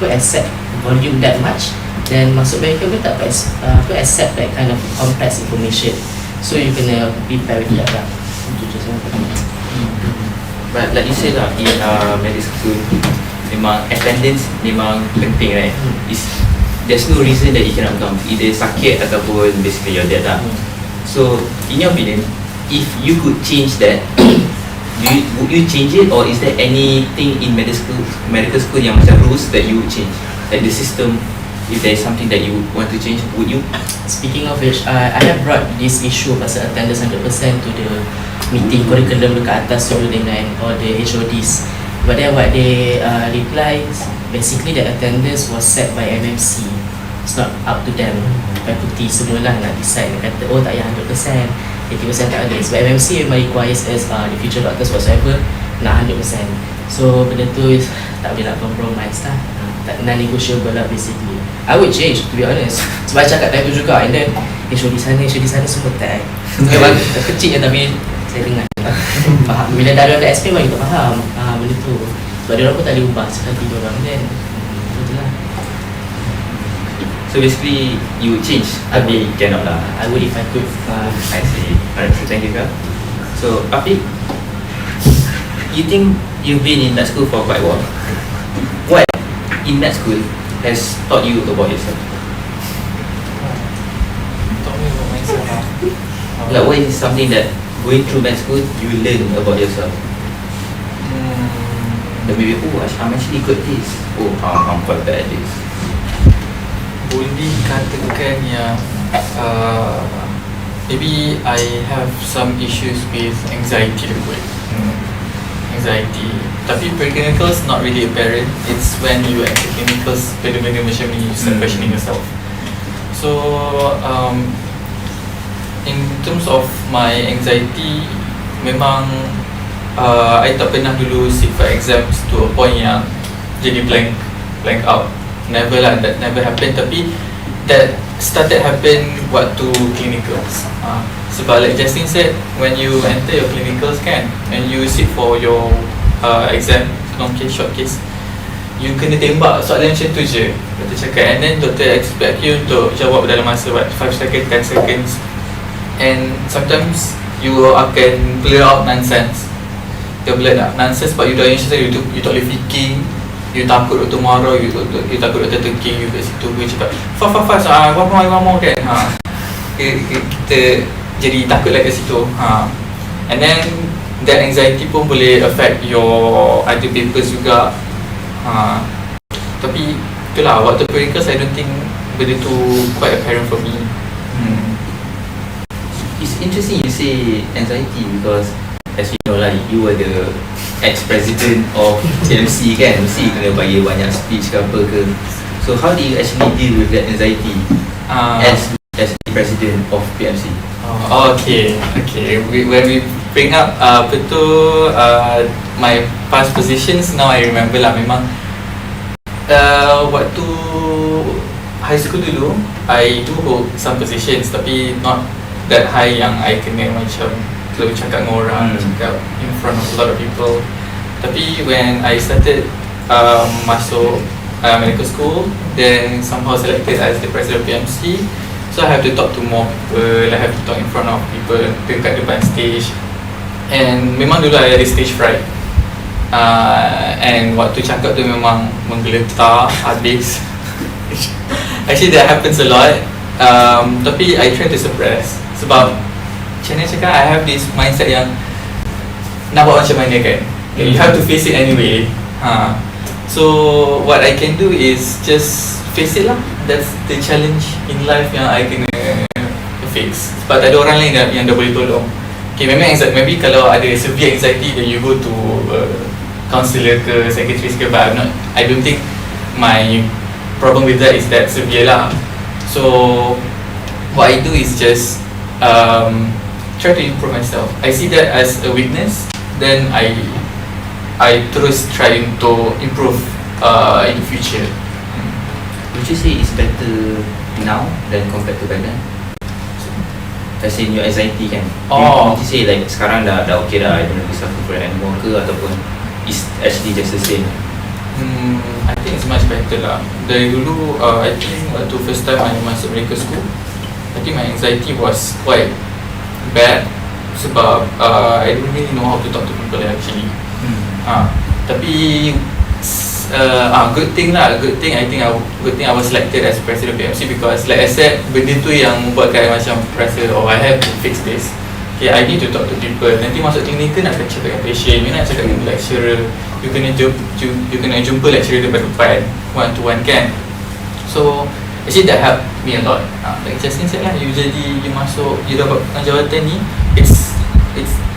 accept volume that much, dan masuk biochem dia tak accept that kind of complex information. So you kena prepare with that lah. Itu je sebenarnya. But like you said lah, in medical school memang attendance memang penting right. There's no reason that you cannot come, either sakit ataupun basically you're dead lah. So in your opinion, if you could change that, would you change it, or is there anything in medical school yang macam rules that you would change, like the system? If there is something that you want to change, would you? Speaking of which, I have brought this issue pasal attendance 100% to the meeting curriculum dekat atas dulu dengan all the HODs. But then what they reply, basically the attendance was set by MMC. It's not up to them. Faculty semualah nak decide, nak kata oh tak payah 100%, 80% tak ada. Sebab MMC memang requires as the future doctors whatsoever nak 100%. So benda tu tak boleh nak compromise lah, tak non-negotiable lah basically. I would change to be honest. Sebab cakap time tu juga, and then HOD sana semua tak. Memang kecil je tapi saya dengar faham. Bila dah ada SP baru kita faham benda tu. Sebab dia orang pun tak boleh ubah sekali dia orang kan. Betul lah. So basically you would change, tapi cannot lah. I would if I could. I see. Alright, so thank you kak. So Afiq, You think you've been in med school for quite a while. What in med school has taught you about yourself? Taught me about myself. Like what is something that going through med school you learn about yourself? Like maybe, I'm actually good at this. I'm quite bad at this. Boleh katakan yang maybe I have some issues with anxiety kot. Anxiety. Tapi preclinicals not really apparent. It's when you enter clinicals benda-benda macam ni you start questioning yourself. So in terms of my anxiety, memang I tak pernah dulu sit for exams to a point yang jadi blank out. Never lah, that never happened. Tapi that started happen waktu clinicals. Sebab like Justin said, when you enter your clinicals kan, and you sit for your exam, long case, short case, you kena tembak soalan macam tu je doktor cakap, and then doktor expect you untuk jawab dalam masa 5 seconds, 10 seconds, and sometimes you akan blur out nonsense. You blur out nonsense sebab you dah interested, you tak boleh fikir, you takut doktor marah, you takut doktor terking you kat situ. You cakap fast one more kan. Kita jadi takut lah kat situ. And then that anxiety pun boleh affect your other papers juga. Tapi itulah, waktu practicals I don't think benda tu quite apparent for me. It's interesting you say anxiety because as we know lah, you were the ex-president of TMC kan, mesti kena bagi banyak speech ke apa ke. So how do you actually deal with that anxiety as the president of PMC? Okay. When we bring up my past positions, now I remember lah, memang waktu high school dulu I do hold some positions, tapi not that high yang I kena macam selalu cakap dengan orang, cakap in front of a lot of people. Tapi when I started masuk medical school, then somehow selected as the president of PMC, so I have to talk to more people, I have to talk in front of people, dekat depan stage. And memang dulu I ada stage fright, and waktu cakap tu memang menggeletar habis. Actually that happens a lot, tapi I try to suppress. Sebab macam mana cakap, I have this mindset yang nak buat macam mana kan, you have to face it anyway. So what I can do is just face it lah. That's the challenge in life yang I kena face. Sebab tak ada orang lain yang dah boleh tolong. Okay, memang anxiety, maybe kalau ada severe anxiety, then you go to counselor ke psychiatrist ke, but I don't think my problem with that is that severe lah. So what I do is just try to improve myself. I see that as a weakness, then I terus try to improve in the future. Would you say it's better now than compared to back then? As in your anxiety kan? Would you say like sekarang dah okay dah, I don't really suffer from it anymore ke, ataupun it's actually just the same? I think it's much better lah. Dari dulu, I think waktu first time I masuk medical school, I think my anxiety was quite bad sebab I don't really know how to talk to people actually. Tapi good thing I was selected as president of PMC, because like I said, benda tu yang buatkan I macam rasa I have to fix this. Okay, I need to talk to people. Nanti masuk klinik nak cakap dengan patient, you nak cakap dengan lecturer, you kena jumpa lecturer depan-depan, one to one kan. So actually that helped me a lot. Like Justin said lah, you dapat jawatan ni, it's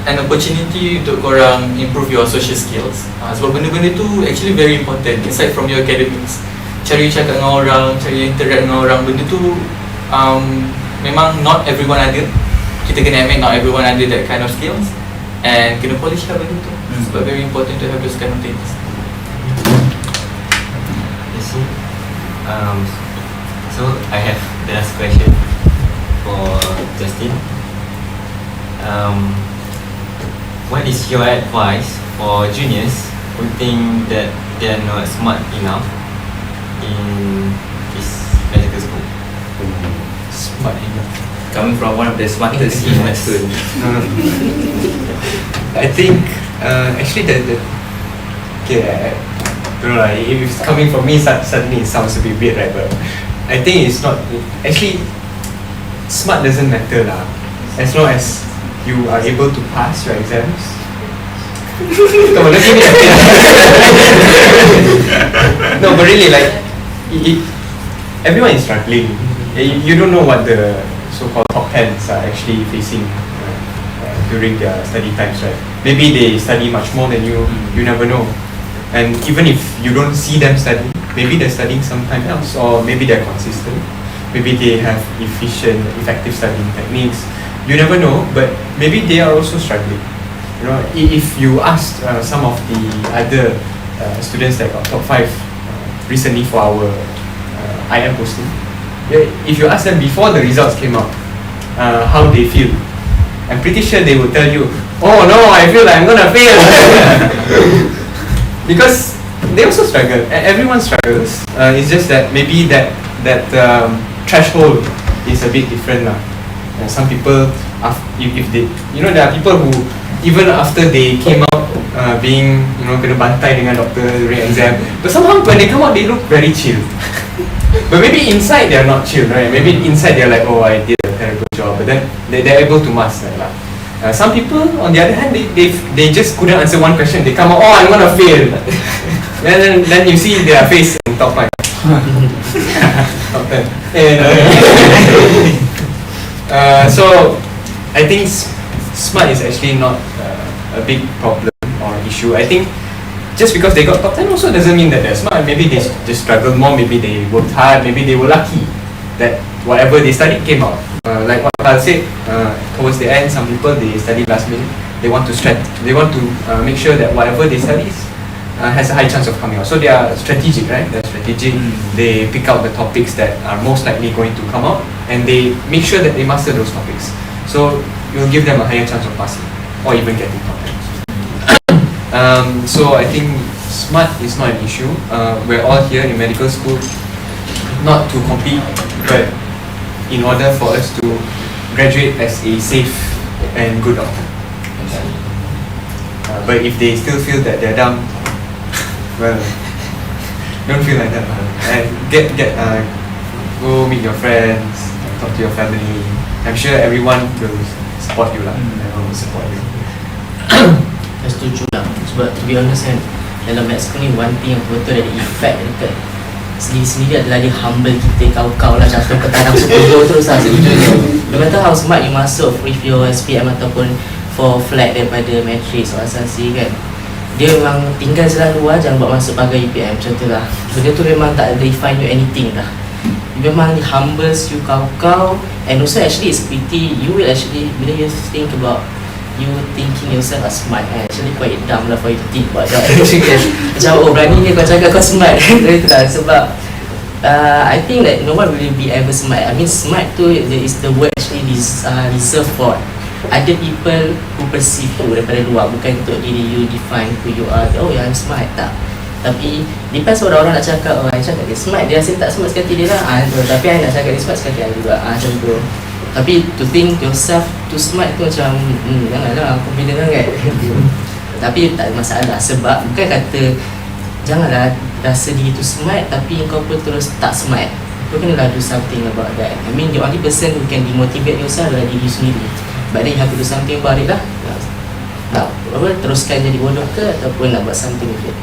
an opportunity untuk korang improve your social skills. Sebab benda-benda tu actually very important aside from your academics. Cara you cakap dengan orang, cara you interact dengan orang, benda tu memang not everyone ada. Kita kena admit not everyone ada that kind of skills, and kena polish lah benda tu. Sebab very important to have those kind of things. You see, so I have the last question for Justin. What is your advice for juniors who think that they are not smart enough in this medical school? Smart enough. Coming from one of the smartest in my school. I think Actually okay, I don't know, if it's coming from me, suddenly it sounds a bit weird, right? But I think it's not, actually, smart doesn't matter lah, as long as you are able to pass your exams. Come on, don't give me a No, but really, like, everyone is struggling. You don't know what the so-called top hands are actually facing during their study times, right? Maybe they study much more than you. You never know. And even if you don't see them study, maybe they're studying sometime else, or maybe they're consistent. Maybe they have effective studying techniques. You never know, but maybe they are also struggling. You know, if you ask some of the other students that got top 5 recently for our IM posting, if you ask them before the results came out, how they feel, I'm pretty sure they will tell you, oh no, I feel like I'm gonna fail. Because they also struggle. Everyone struggles. It's just that maybe that threshold is a bit different lah. Some people, if they, there are people who even after they came out being, kena bantai dengan doktor during exam, but somehow when they come out they look very chill. But maybe inside they are not chill, right? Maybe inside they are like, oh, I did a terrible job, but then they're able to mask that lah. Some people, on the other hand, they just couldn't answer one question. They come out, oh, I'm gonna fail. then you see their face in top 5. Top 10. So I think smart is actually not a big problem or issue. I think just because they got top 10 also doesn't mean that they're smart. Maybe they just struggled more, maybe they worked hard, maybe they were lucky that whatever they studied came out. Like what I said, towards the end, some people they study last minute. They want to make sure that whatever they study has a high chance of coming out. So they are strategic, right? They're strategic. They pick out the topics that are most likely going to come out, and they make sure that they master those topics. So you'll give them a higher chance of passing or even getting top 10. So I think smart is not an issue. We're all here in medical school not to compete, but in order for us to graduate as a safe and good doctor. But if they still feel that they're dumb, well, don't feel like that. And go meet your friends, talk to your family. I'm sure everyone will support you lah. Everyone will support you. I setuju lah. Sebab to be honest kan, dalam med school ni one thing yang betul ada effect dekat sendiri-sendiri adalah dia humble kita, kau lah macam petanang sepuluh terus lah sejujurnya. No matter how smart you masuk with your SPM ataupun for flat daripada matrix atau asasi kan, dia memang tinggal jalan luar, jangan buat masuk pagar UPM macam tu lah. Benda tu memang tak define you anything lah. Memang humbles you kau, and also actually it's pretty, you will actually, bila you think about you thinking yourself as smart, actually quite dumb lah for you to think about that. Macam, oh berani ni kau cakap kau smart. Itulah sebab I think that no one will be ever smart. I mean smart tu is the word actually reserved for other people who perceive you daripada luar, bukan untuk diri you define who you are. Oh yeah, I'm smart, tak. Tapi depends orang nak cakap, oh I cakap dia smart, dia rasa tak smart sekali dia lah. Tapi I nak cakap dia smart sekali I juga. Macam tu. Tapi to think yourself too smart tu macam janganlah confident sangat. Tapi tak ada masalah, sebab bukan kata janganlah rasa diri tu smart tapi kau pun terus tak smart. Kau kena do something about that. I mean the only person who can demotivate yourself adalah diri sendiri. But then you have to do something about it lah. Nak teruskan jadi bodoh ke ataupun nak buat something with it.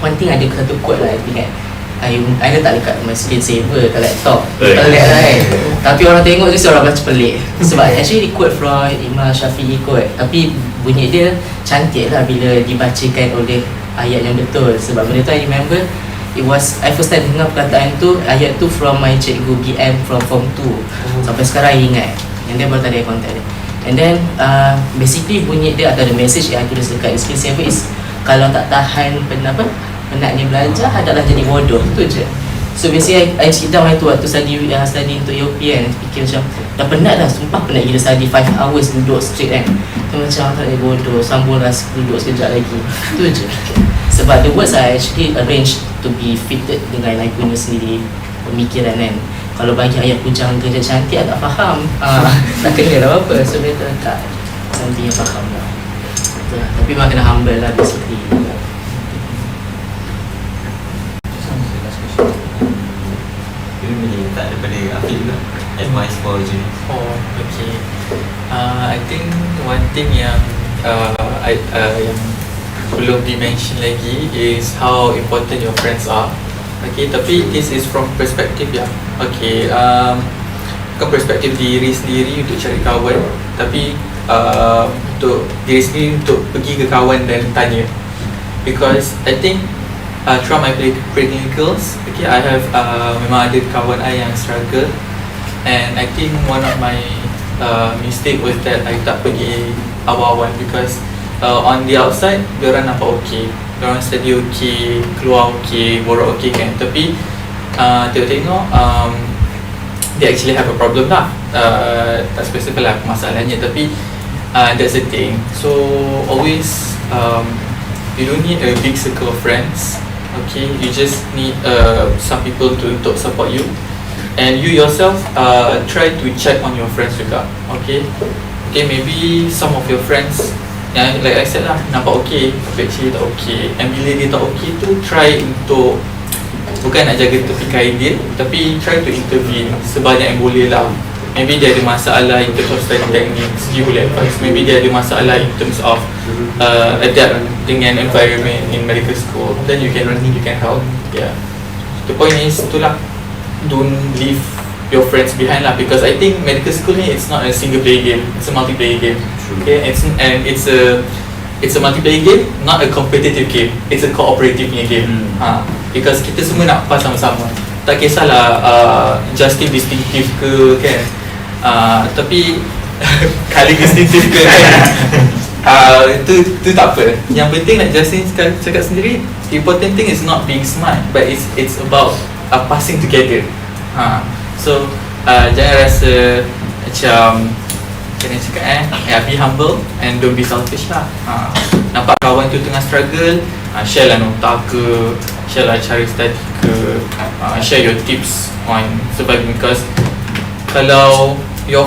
One thing ada satu quote lah I think kan, I letak dekat my screensaver kat laptop. Pelik lah kan. Tapi orang tengok tu orang baca pelik. Sebab actually quote from Imam Syafi'i quote, tapi bunyi dia cantik lah bila dibacakan oleh ayat yang betul. Sebab benda tu I remember, I first time dengar perkataan tu, ayat tu from my cikgu BM from form 2. Sampai sekarang I ingat. And then baru tadi I contact dia. And then basically bunyi dia atau the message yang I tulis dekat screensaver is, kalau tak tahan penatnya belajar, adalah jadi bodoh. Itu je. So basically I sit down itu waktu study untuk EOP kan, fikir macam dah penat dah, sumpah penat gila study 5 hours duduk straight kan. Tu macam tak jadi bodoh, sambung lah duduk sekejap lagi. Itu je. Sebab the words are actually arranged to be fitted dengan I punya sendiri pemikiran kan. Kalau bagi ayat pujang kerja cantik, I tak faham. Tak kena lah apa. So better letak something yang faham lah. betul lah. Tapi memang kena humble lah basically. Kita boleh minta daripada Afiq pula, advice for juniors. Oh, okay. I think one thing yang yang belum di-mention lagi is how important your friends are. Okay, tapi this is from perspective yang okay, bukan perspektif diri sendiri untuk cari kawan, tapi untuk diri sendiri untuk pergi ke kawan dan tanya. Because I think throughout my preclinicals, okay, I have memang ada kawan I yang struggle, and I think one of my mistake was that I tak pergi awal-awal because on the outside diorang nampak okay, diorang study okay, keluar okay, borak okay kan, tapi tengok-tengok they actually have a problem lah. Tak specify lah masalahnya, tapi that's the thing. So always you don't need a big circle of friends, okay, you just need some people to untuk support you, and you yourself try to check on your friends juga. Okay, maybe some of your friends yang like I said lah, nampak okay tapi actually tak okay, and bila dia tak okay tu try untuk bukan nak jaga tepi kain dia, tapi try to intervene sebanyak yang boleh lah. Maybe dia ada masalah in terms of study techniques, you boleh advise. Maybe dia ada masalah in terms of adapt dengan environment in medical school, then you can help. Yeah, the point is itulah, don't leave your friends behind lah, because I think medical school ni it's not a single player game, it's a multiplayer game. Okay, it's a multiplayer game, not a competitive game, it's a cooperative punya game. Because kita semua nak pass sama-sama, tak kisahlah Justin distinctive ke kan, tapi kali distinctive ke itu tak apa. Yang penting like Justin cakap sendiri, the important thing is not being smart, but it's about passing together. So jangan rasa macam kena cakap be humble and don't be selfish lah. Nampak kawan tu tengah struggle, share lah nota ke, share lah cara study ke, share your tips on surviving. Because kalau you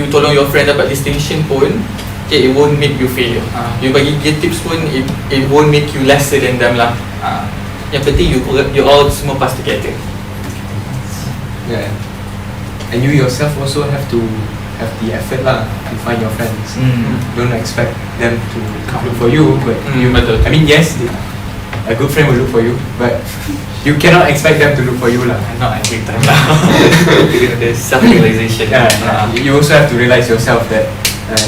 tolong your friend dapat distinction pun, okay, it won't make you fail. You bagi dia tips pun, it won't make you lesser than them lah. Yang penting you all semua pass together. Yeah. And you yourself also have to have the effort lah to find your friends. Don't expect them to look for you, but Betul. I mean yes, a good friend will look for you, but you cannot expect them to look for you lah. Not every time lah. There's self-realization. You also have to realize yourself that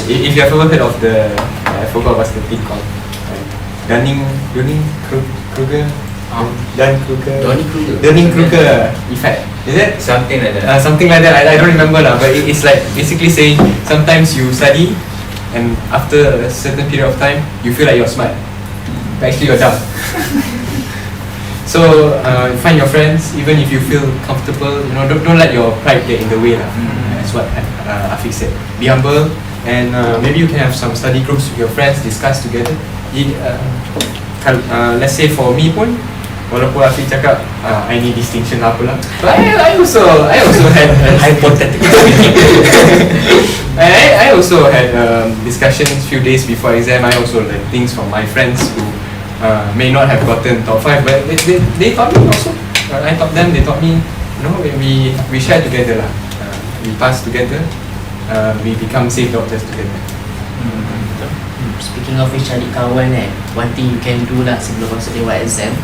if you have ever heard of the I forgot what's the thing called, Dunning-Kruger effect. Is it? Something like that. Something like that. I don't remember lah. But it's like basically saying sometimes you study, and after a certain period of time, you feel like you're smart, but actually you're dumb. So find your friends, even if you feel comfortable. You know, don't let your pride get in the way lah. That's what Afiq said. Be humble, and maybe you can have some study groups with your friends, discuss together. Let's say for me pun, walaupun Afiq cakap I need distinction lah apalah, but I also had Hypothetical. I also had discussions few days before exam. I also learned things from my friends who may not have gotten top 5, but they taught me also. I taught them, they taught me. You know, we share together lah. We pass together. We become safe doctors together. Speaking of which, cari kawan one thing you can do lah sebelum masuk dewan exam,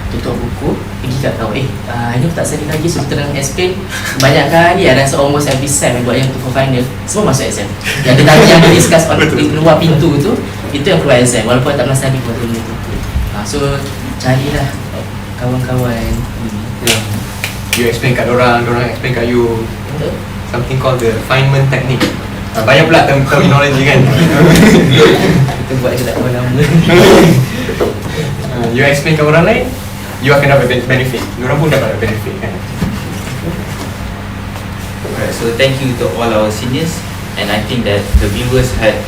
tutup buku, pergi kat kawan, ini aku tak study lagi, so kita nak explain banyak kali. Rasa almost every sem buat yang untuk final, semua masuk exam. Yang dia tadi yang dia discuss on luar pintu tu, itu yang keluar exam, walaupun tak pernah study buat benda tu. So carilah kawan-kawan. You explain kat orang explain kat you. Betul? Something called the Feynman technique. Banyak pula terminology kan. Kita buat je tak tahu nama. You explain kat orang lain, you akan dapat benefit. Diorang pun dapat benefit kan. Alright, so thank you to all our seniors, and I think that the viewers has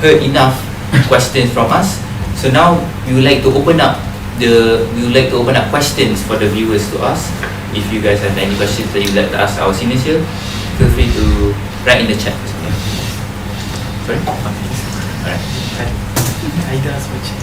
heard enough questions from us. So now we would like to open up questions for the viewers to ask. If you guys have any questions that you'd like to ask our seniors here, feel free to write in the chat. So Sorry? Alright. Aida's watching.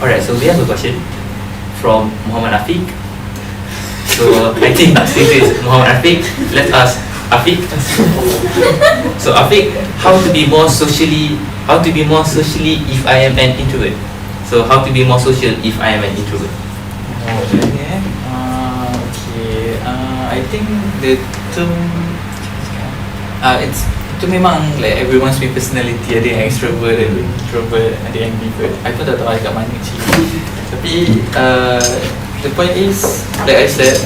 Alright, so we have a question from Muhammad Afiq. So I think since it's Muhammad Afiq, let's ask Afiq. So Afiq, how to be more socially if I am an introvert? So how to be more social if I am an introvert? I think the term itu memang like everyone's personality. Ada yang extrovert, ada yang introvert, ada yang ambivert. I pun tak tahu I kat mana actually. Tapi the point is, like I said,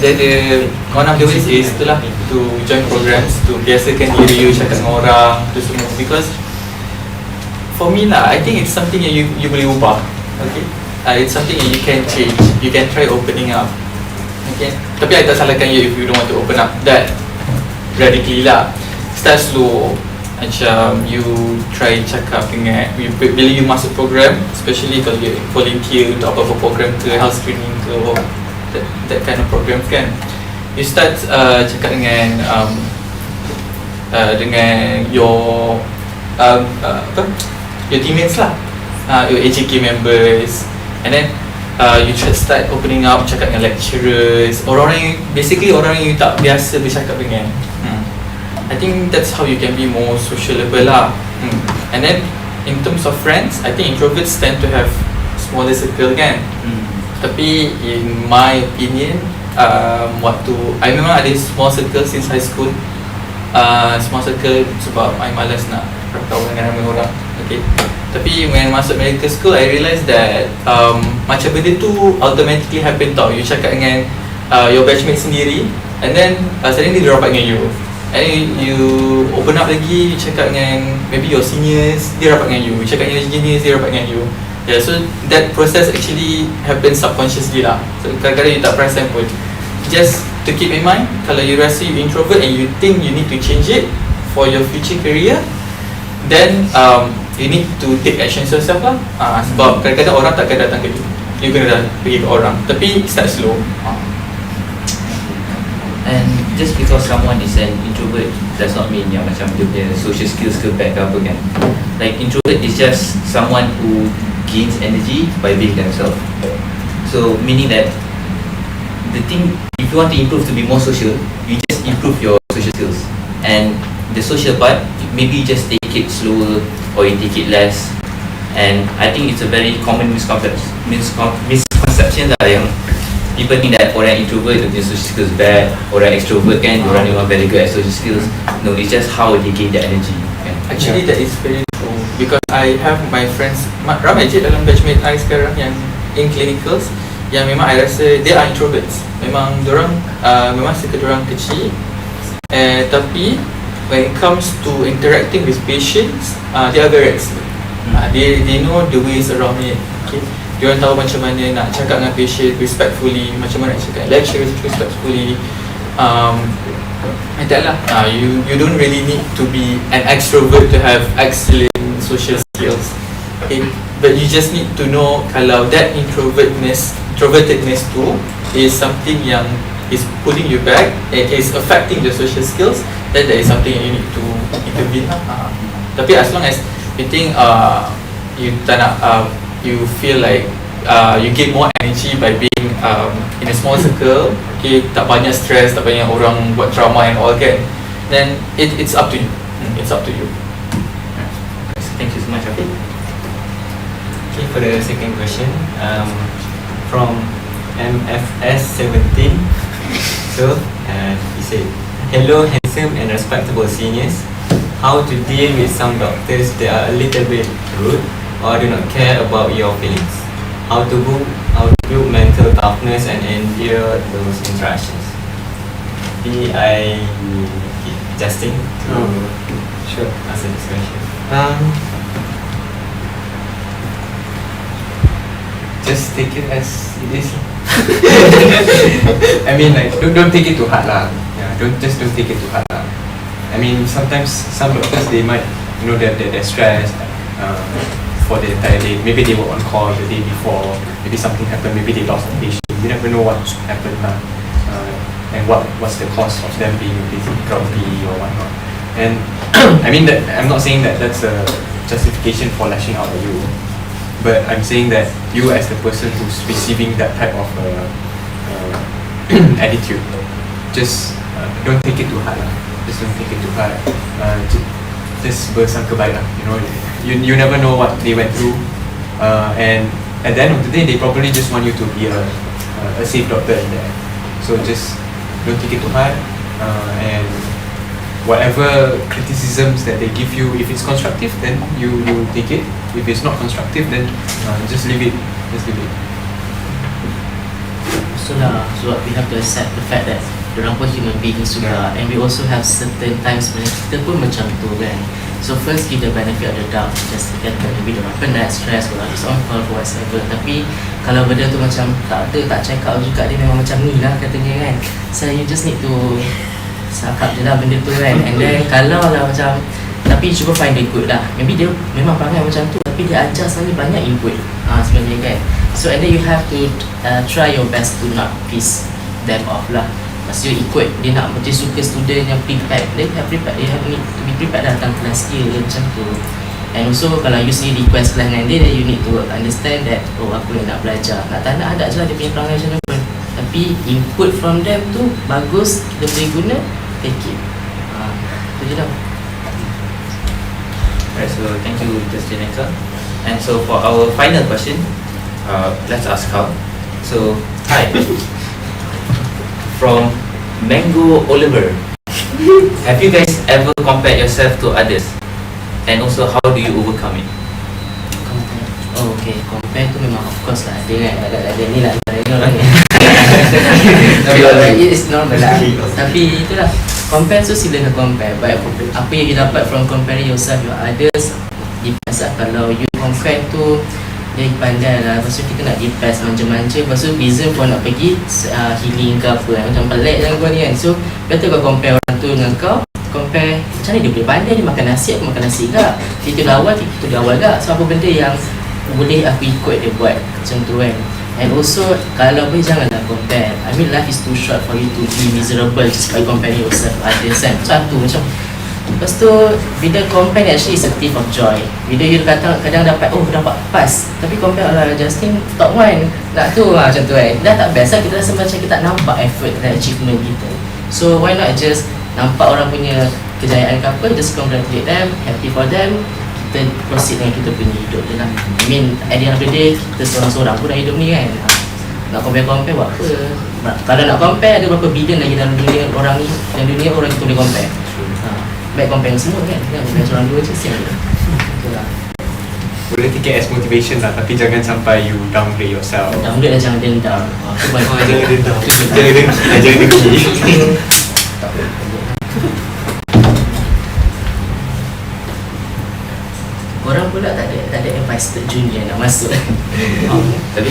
one of the ways is itulah to join programs, to biasakan diri you cakap dengan orang tu semua. Because for me lah, I think it's something yang you boleh ubah. Okay, it's something yang you can change. You can try opening up. Okay, tapi I tak salahkan you if you don't want to open up that radically lah. Start slow. Macam you try cakap dengan bila you masuk program, especially kalau you volunteer untuk apa-apa program ke, health screening ke, or that kind of program kan, you start cakap dengan your your teammates lah, your AJK members, and then you start opening up, cakap dengan lecturers, orang yang you tak biasa bercakap dengan. I think that's how you can be more sociable lah. And then in terms of friends, I think introverts tend to have smaller circle kan. Tapi in my opinion, I memang ada small circle since high school. Small circle sebab I malas nak berkawan dengan ramai orang. Okay. Tapi when masuk medical school, I realised that macam benda tu automatically happen tau. You cakap dengan your batchmate sendiri, and then suddenly dia rapat dengan you. And then you open up lagi, you cakap dengan maybe your seniors, dia rapat dengan you. You cakap dengan your juniors, dia rapat dengan you. Yeah, so that process actually happens subconsciously lah. So kadang-kadang you tak perasan pun. Just to keep in mind, kalau you rasa you introvert and you think you need to change it for your future career, then you need to take actions yourself lah. Sebab kadang-kadang orang takkan datang ke you. You kena pergi ke orang. Tapi start slow. And just because someone is an introvert does not mean yang macam dia punya social skills ke bad ke apa kan. Like introvert is just someone who gains energy by being themselves. So meaning that the thing, if you want to improve to be more social, you just improve your social skills. And the social part, maybe you just take it slower or you take it less. And I think it's a very common misconception lah yang people think that orang introvert their social skills bad, orang extrovert kan, orang memang very good at social skills. No, it's just how they gain their energy. Actually that is very true, because I have my friends, ramai je dalam batchmate I sekarang yang in clinicals yang memang I rasa they are introverts. Memang dorang memang suka dorang kecil, tapi when it comes to interacting with patients, they are very excellent. They know the ways around it. Okay. Diorang tahu macam mana nak cakap dengan patient respectfully, macam mana nak cakap lecture respectfully. And that lah. You don't really need to be an extrovert to have excellent social skills. Okay? But you just need to know kalau that introvertedness tu is something yang is pulling you back, it is affecting your social skills, then that is something you need to intervene lah. Tapi as long as you think you tak nak, you feel like you get more energy by being in a small circle, okay, tak banyak stress, tak banyak orang buat drama and all kan, then it's up to you. It's up to you. Thank you so much, Afiq. Okay, for the second question, from MFS 17. So, he said, hello handsome and respectable seniors. How to deal with some doctors that are a little bit rude or do not care about your feelings? How to build mental toughness and endure those interactions? I give Justin to Sure. answer this question. Just take it as it is. I mean, like, don't take it too hard lah. Yeah, don't take it too hard lah. I mean, sometimes some doctors, they might, you know, they're stressed for the entire day. Maybe they were on call the day before. Maybe something happened. Maybe they lost a patient. You never know what happened lah. And what's the cause of them being a bit grumpy or whatnot. And I mean that I'm not saying that that's a justification for lashing out at you, but I'm saying that you as the person who's receiving that type of attitude, just don't take it too hard lah. Just don't take it too hard. Just bersangka baik lah. You know, you never know what they went through, and at the end of the day, they probably just want you to be a safe doctor in there. So just don't take it too hard, and whatever criticisms that they give you, if it's constructive, then you take it. If it's not constructive, then just leave it. Just leave it. So lah, so we have to accept the fact that diorang pun human beings juga, and we also have certain times when kita pun macam tu kan. So first give the benefit of the doubt, just kata maybe diorang penat, stress, or is on call for whatever. Tapi kalau benda tu macam tak check out juga, dia memang macam ni lah katanya kan. So you just need to cakap je lah benda tu kan. And then kalau lah macam, tapi cuba find the good lah. Maybe dia memang perangai macam tu, tapi dia ajar sekali banyak input sebenarnya kan. So and then you have to try your best to not piss them off lah. Maksudnya ikut dia nak, dia suka student yang prepared, dia have need to be prepared datang kelas dia macam tu. And also kalau you sendiri request kelas dengan dia, then you need to understand that, oh aku yang nak belajar, nak tak nak ada je lah dia punya perangai macam mana. Tapi input from them tu bagus, kita boleh guna, take it. Itu je lah. Alright, so thank you Justin and Carl. And so for our final question, let's ask Carl. So, hi. From Mango Oliver, have you guys ever compared yourself to others? And also, how do you overcome it? Oh, okay. Compare tu memang of course lah ada kan. Ada ni lah antara ni orang ni. Tapi it's normal lah. Tapi itulah, compare tu silakan compare. But apa yang you dapat from comparing yourself with others, depends lah. Kalau you compare tu dia pandai lah, lepas tu kita nak depress manja-manja, lepas tu reason kau nak pergi healing ke apa kan, macam pelik dengan kau ni kan. So better kau compare orang tu dengan kau, compare macam ni dia boleh pandai, dia makan nasi, aku makan nasi ke, kita dah awal ke. So apa benda yang boleh aku ikut dia buat macam tu kan. And also kalau boleh janganlah compare. I mean life is too short for you to be miserable just by comparing yourself to others kan. Satu macam, lepas tu bila compare actually is a thief of joy. Bila you kadang dapat, oh dapat pass, tapi compare lah Justin top 1 nak tu macam tu kan. Dah tak best lah, kita rasa macam kita tak nampak effort dan achievement kita. So why not just nampak orang punya kejayaan ke apa, just congratulate them, happy for them, kita proceed dengan kita punya hidup je lah. I mean at the end of the day, kita seorang-seorang pun dalam hidup ni kan. Nak compare buat apa? Kalau nak compare, ada berapa billion lagi dalam dunia orang ni, dalam dunia orang kita boleh compare. Baik compare dengan semua kan, jangan compare seorang dua je, siap je. Itulah. Boleh take it as motivation lah, tapi jangan sampai you downgrade yourself. Downgrade dan jangan dendam. Jangan dendam. Jangan dengki. Korang pula tak ada lepas junior nak masuk. Tapi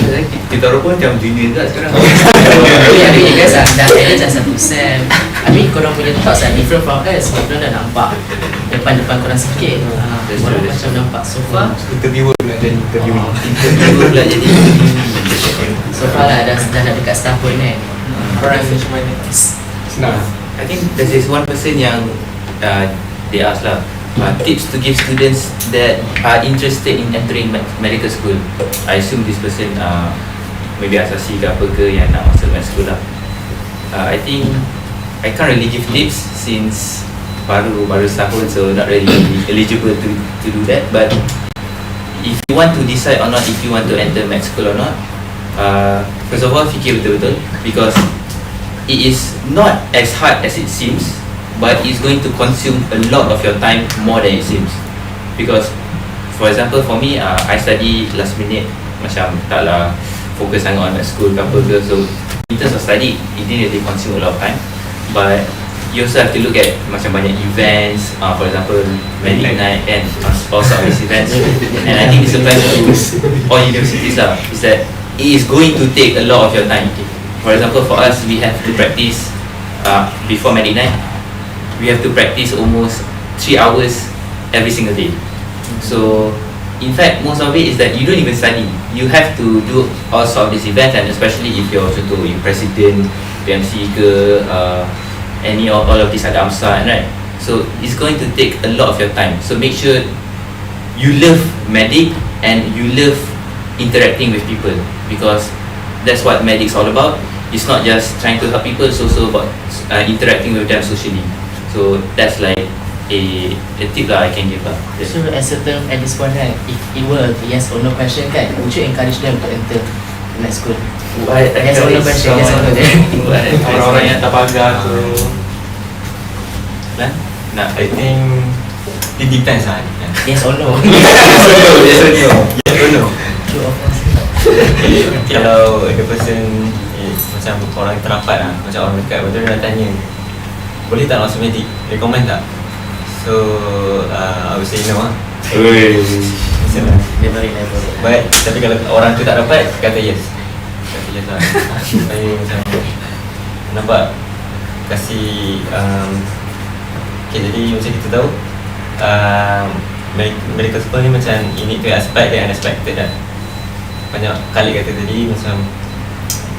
kita orang pun macam junior juga sekarang. Tapi guys dah macam satu sem. I mean korang punya thoughts are different from us. Korang dah nampak depan korang sikit. Korang macam nampak so far. Interviewer nak jadi interviewer. Interviewer pula jadi. So far lah dah dekat setahun kan. Korang macam mana? Senang. I think there is one person yang they ask lah, tips to give students that are interested in entering medical school. I assume this person maybe asasi ke apa ke yang nak masuk medical school lah. I think I can't really give tips since baru setahun, so not really eligible to do that. But if you want to decide or not if you want to enter med school or not, first of all fikir betul-betul, because it is not as hard as it seems, but it's going to consume a lot of your time more than it seems. Because for example for me, I study last minute, macam taklah fokus sangat on school ke apa ke, so in terms of study it didn't really consume a lot of time. But you also have to look at macam banyak events, for example medic night and also these events, and I think this applies to all universities lah, is that it is going to take a lot of your time. For example for us, we have to practice before medic night, we have to practice almost 3 hours every single day. So in fact most of it is that you don't even study, you have to do all sorts of these events, and especially if you're contoh president PMC ke any of all of these ada AMSA, right? So it's going to take a lot of your time, so make sure you love medic and you love interacting with people, because that's what medic's all about. It's not just trying to help people, it's also about interacting with them socially. So that's like a tip that I can give lah. So as a term at this point right, if it were a yes or no question kan, would you encourage them to enter med school? Yes or no question, yes or no Orang-orang yang tak pagar tu. Nah, I think it depends lah. Yes or no? Yes or no. True of course. Kalau the person macam orang terapat lah, macam orang dekat, betul dia dah tanya boleh tak masuk medik, recommend tak? So I would say no lah. Dia very level. But tapi kalau orang tu tak dapat, kata yes. Kata yes lah. Supaya macam nampak kasih okay, jadi macam kita tahu medical school ni macam you need to expect the unexpected lah. Banyak kali kata tadi macam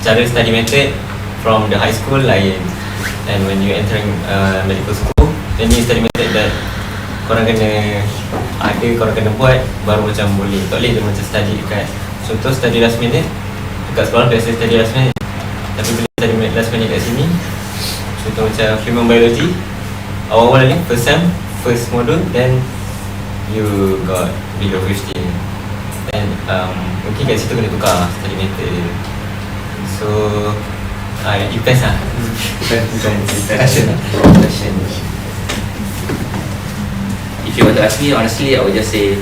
cara study method from the high school lain, and when you entering medical school, then you study method that korang kena korang kena buat baru macam boleh. Tak boleh dia macam study dekat, contoh study last minute dekat sekolah biasa study last minute, tapi bila study last minute kat sini, contoh macam human biology, awal-awal ni first sem, first module, then you got below 15, then mungkin kat situ kena tukar study method dia. So it depends lah. Passion. If you want to ask me honestly, I would just say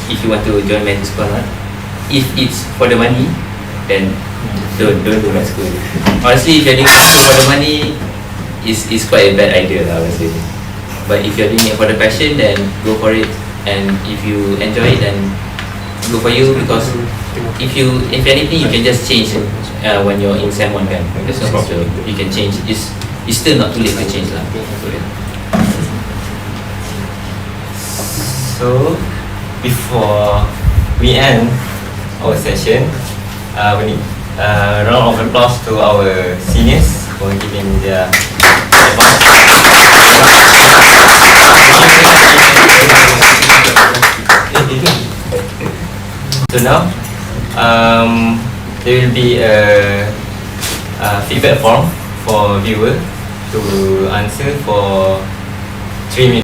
if you want to join medical school, if it's for the money, then don't do med school. Honestly, if you're doing it for the money, is quite a bad idea lah, I would say. But if you're doing it for the passion, then go for it. And if you enjoy it, then go for you, because if anything you can just change when you're in sem 1 kan. There's no problem, you can change. It's still not too late to change lah. So before we end our session, we need a round of applause to our seniors for giving their So now there will be a feedback form for viewer to answer for 3 minutes.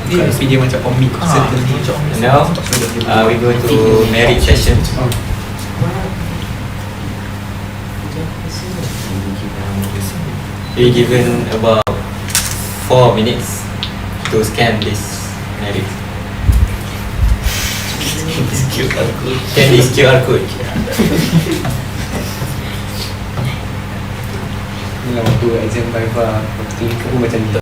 Tapi dia macam omit certainly. And now we go to merit session. We're given about 4 minutes to scan this merit. Scan this QR code. Ni lah waktu exam viva, waktu clinical pun macam ni.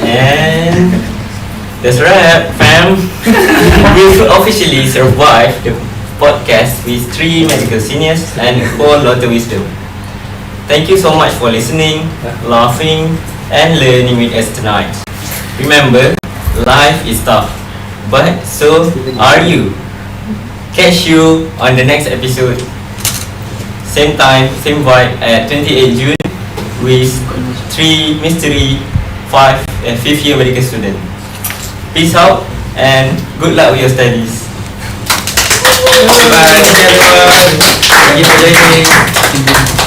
And that's right, fam. We've officially survived the podcast with 3 medical seniors and a whole lot of wisdom. Thank you so much for listening, laughing, and learning with us tonight. Remember, life is tough, but so are you. Catch you on the next episode. Same time, same vibe at 28 June with 3 mystery 5 and 5th year medical students. Peace out and good luck with your studies. Bye everyone. Thank you for joining.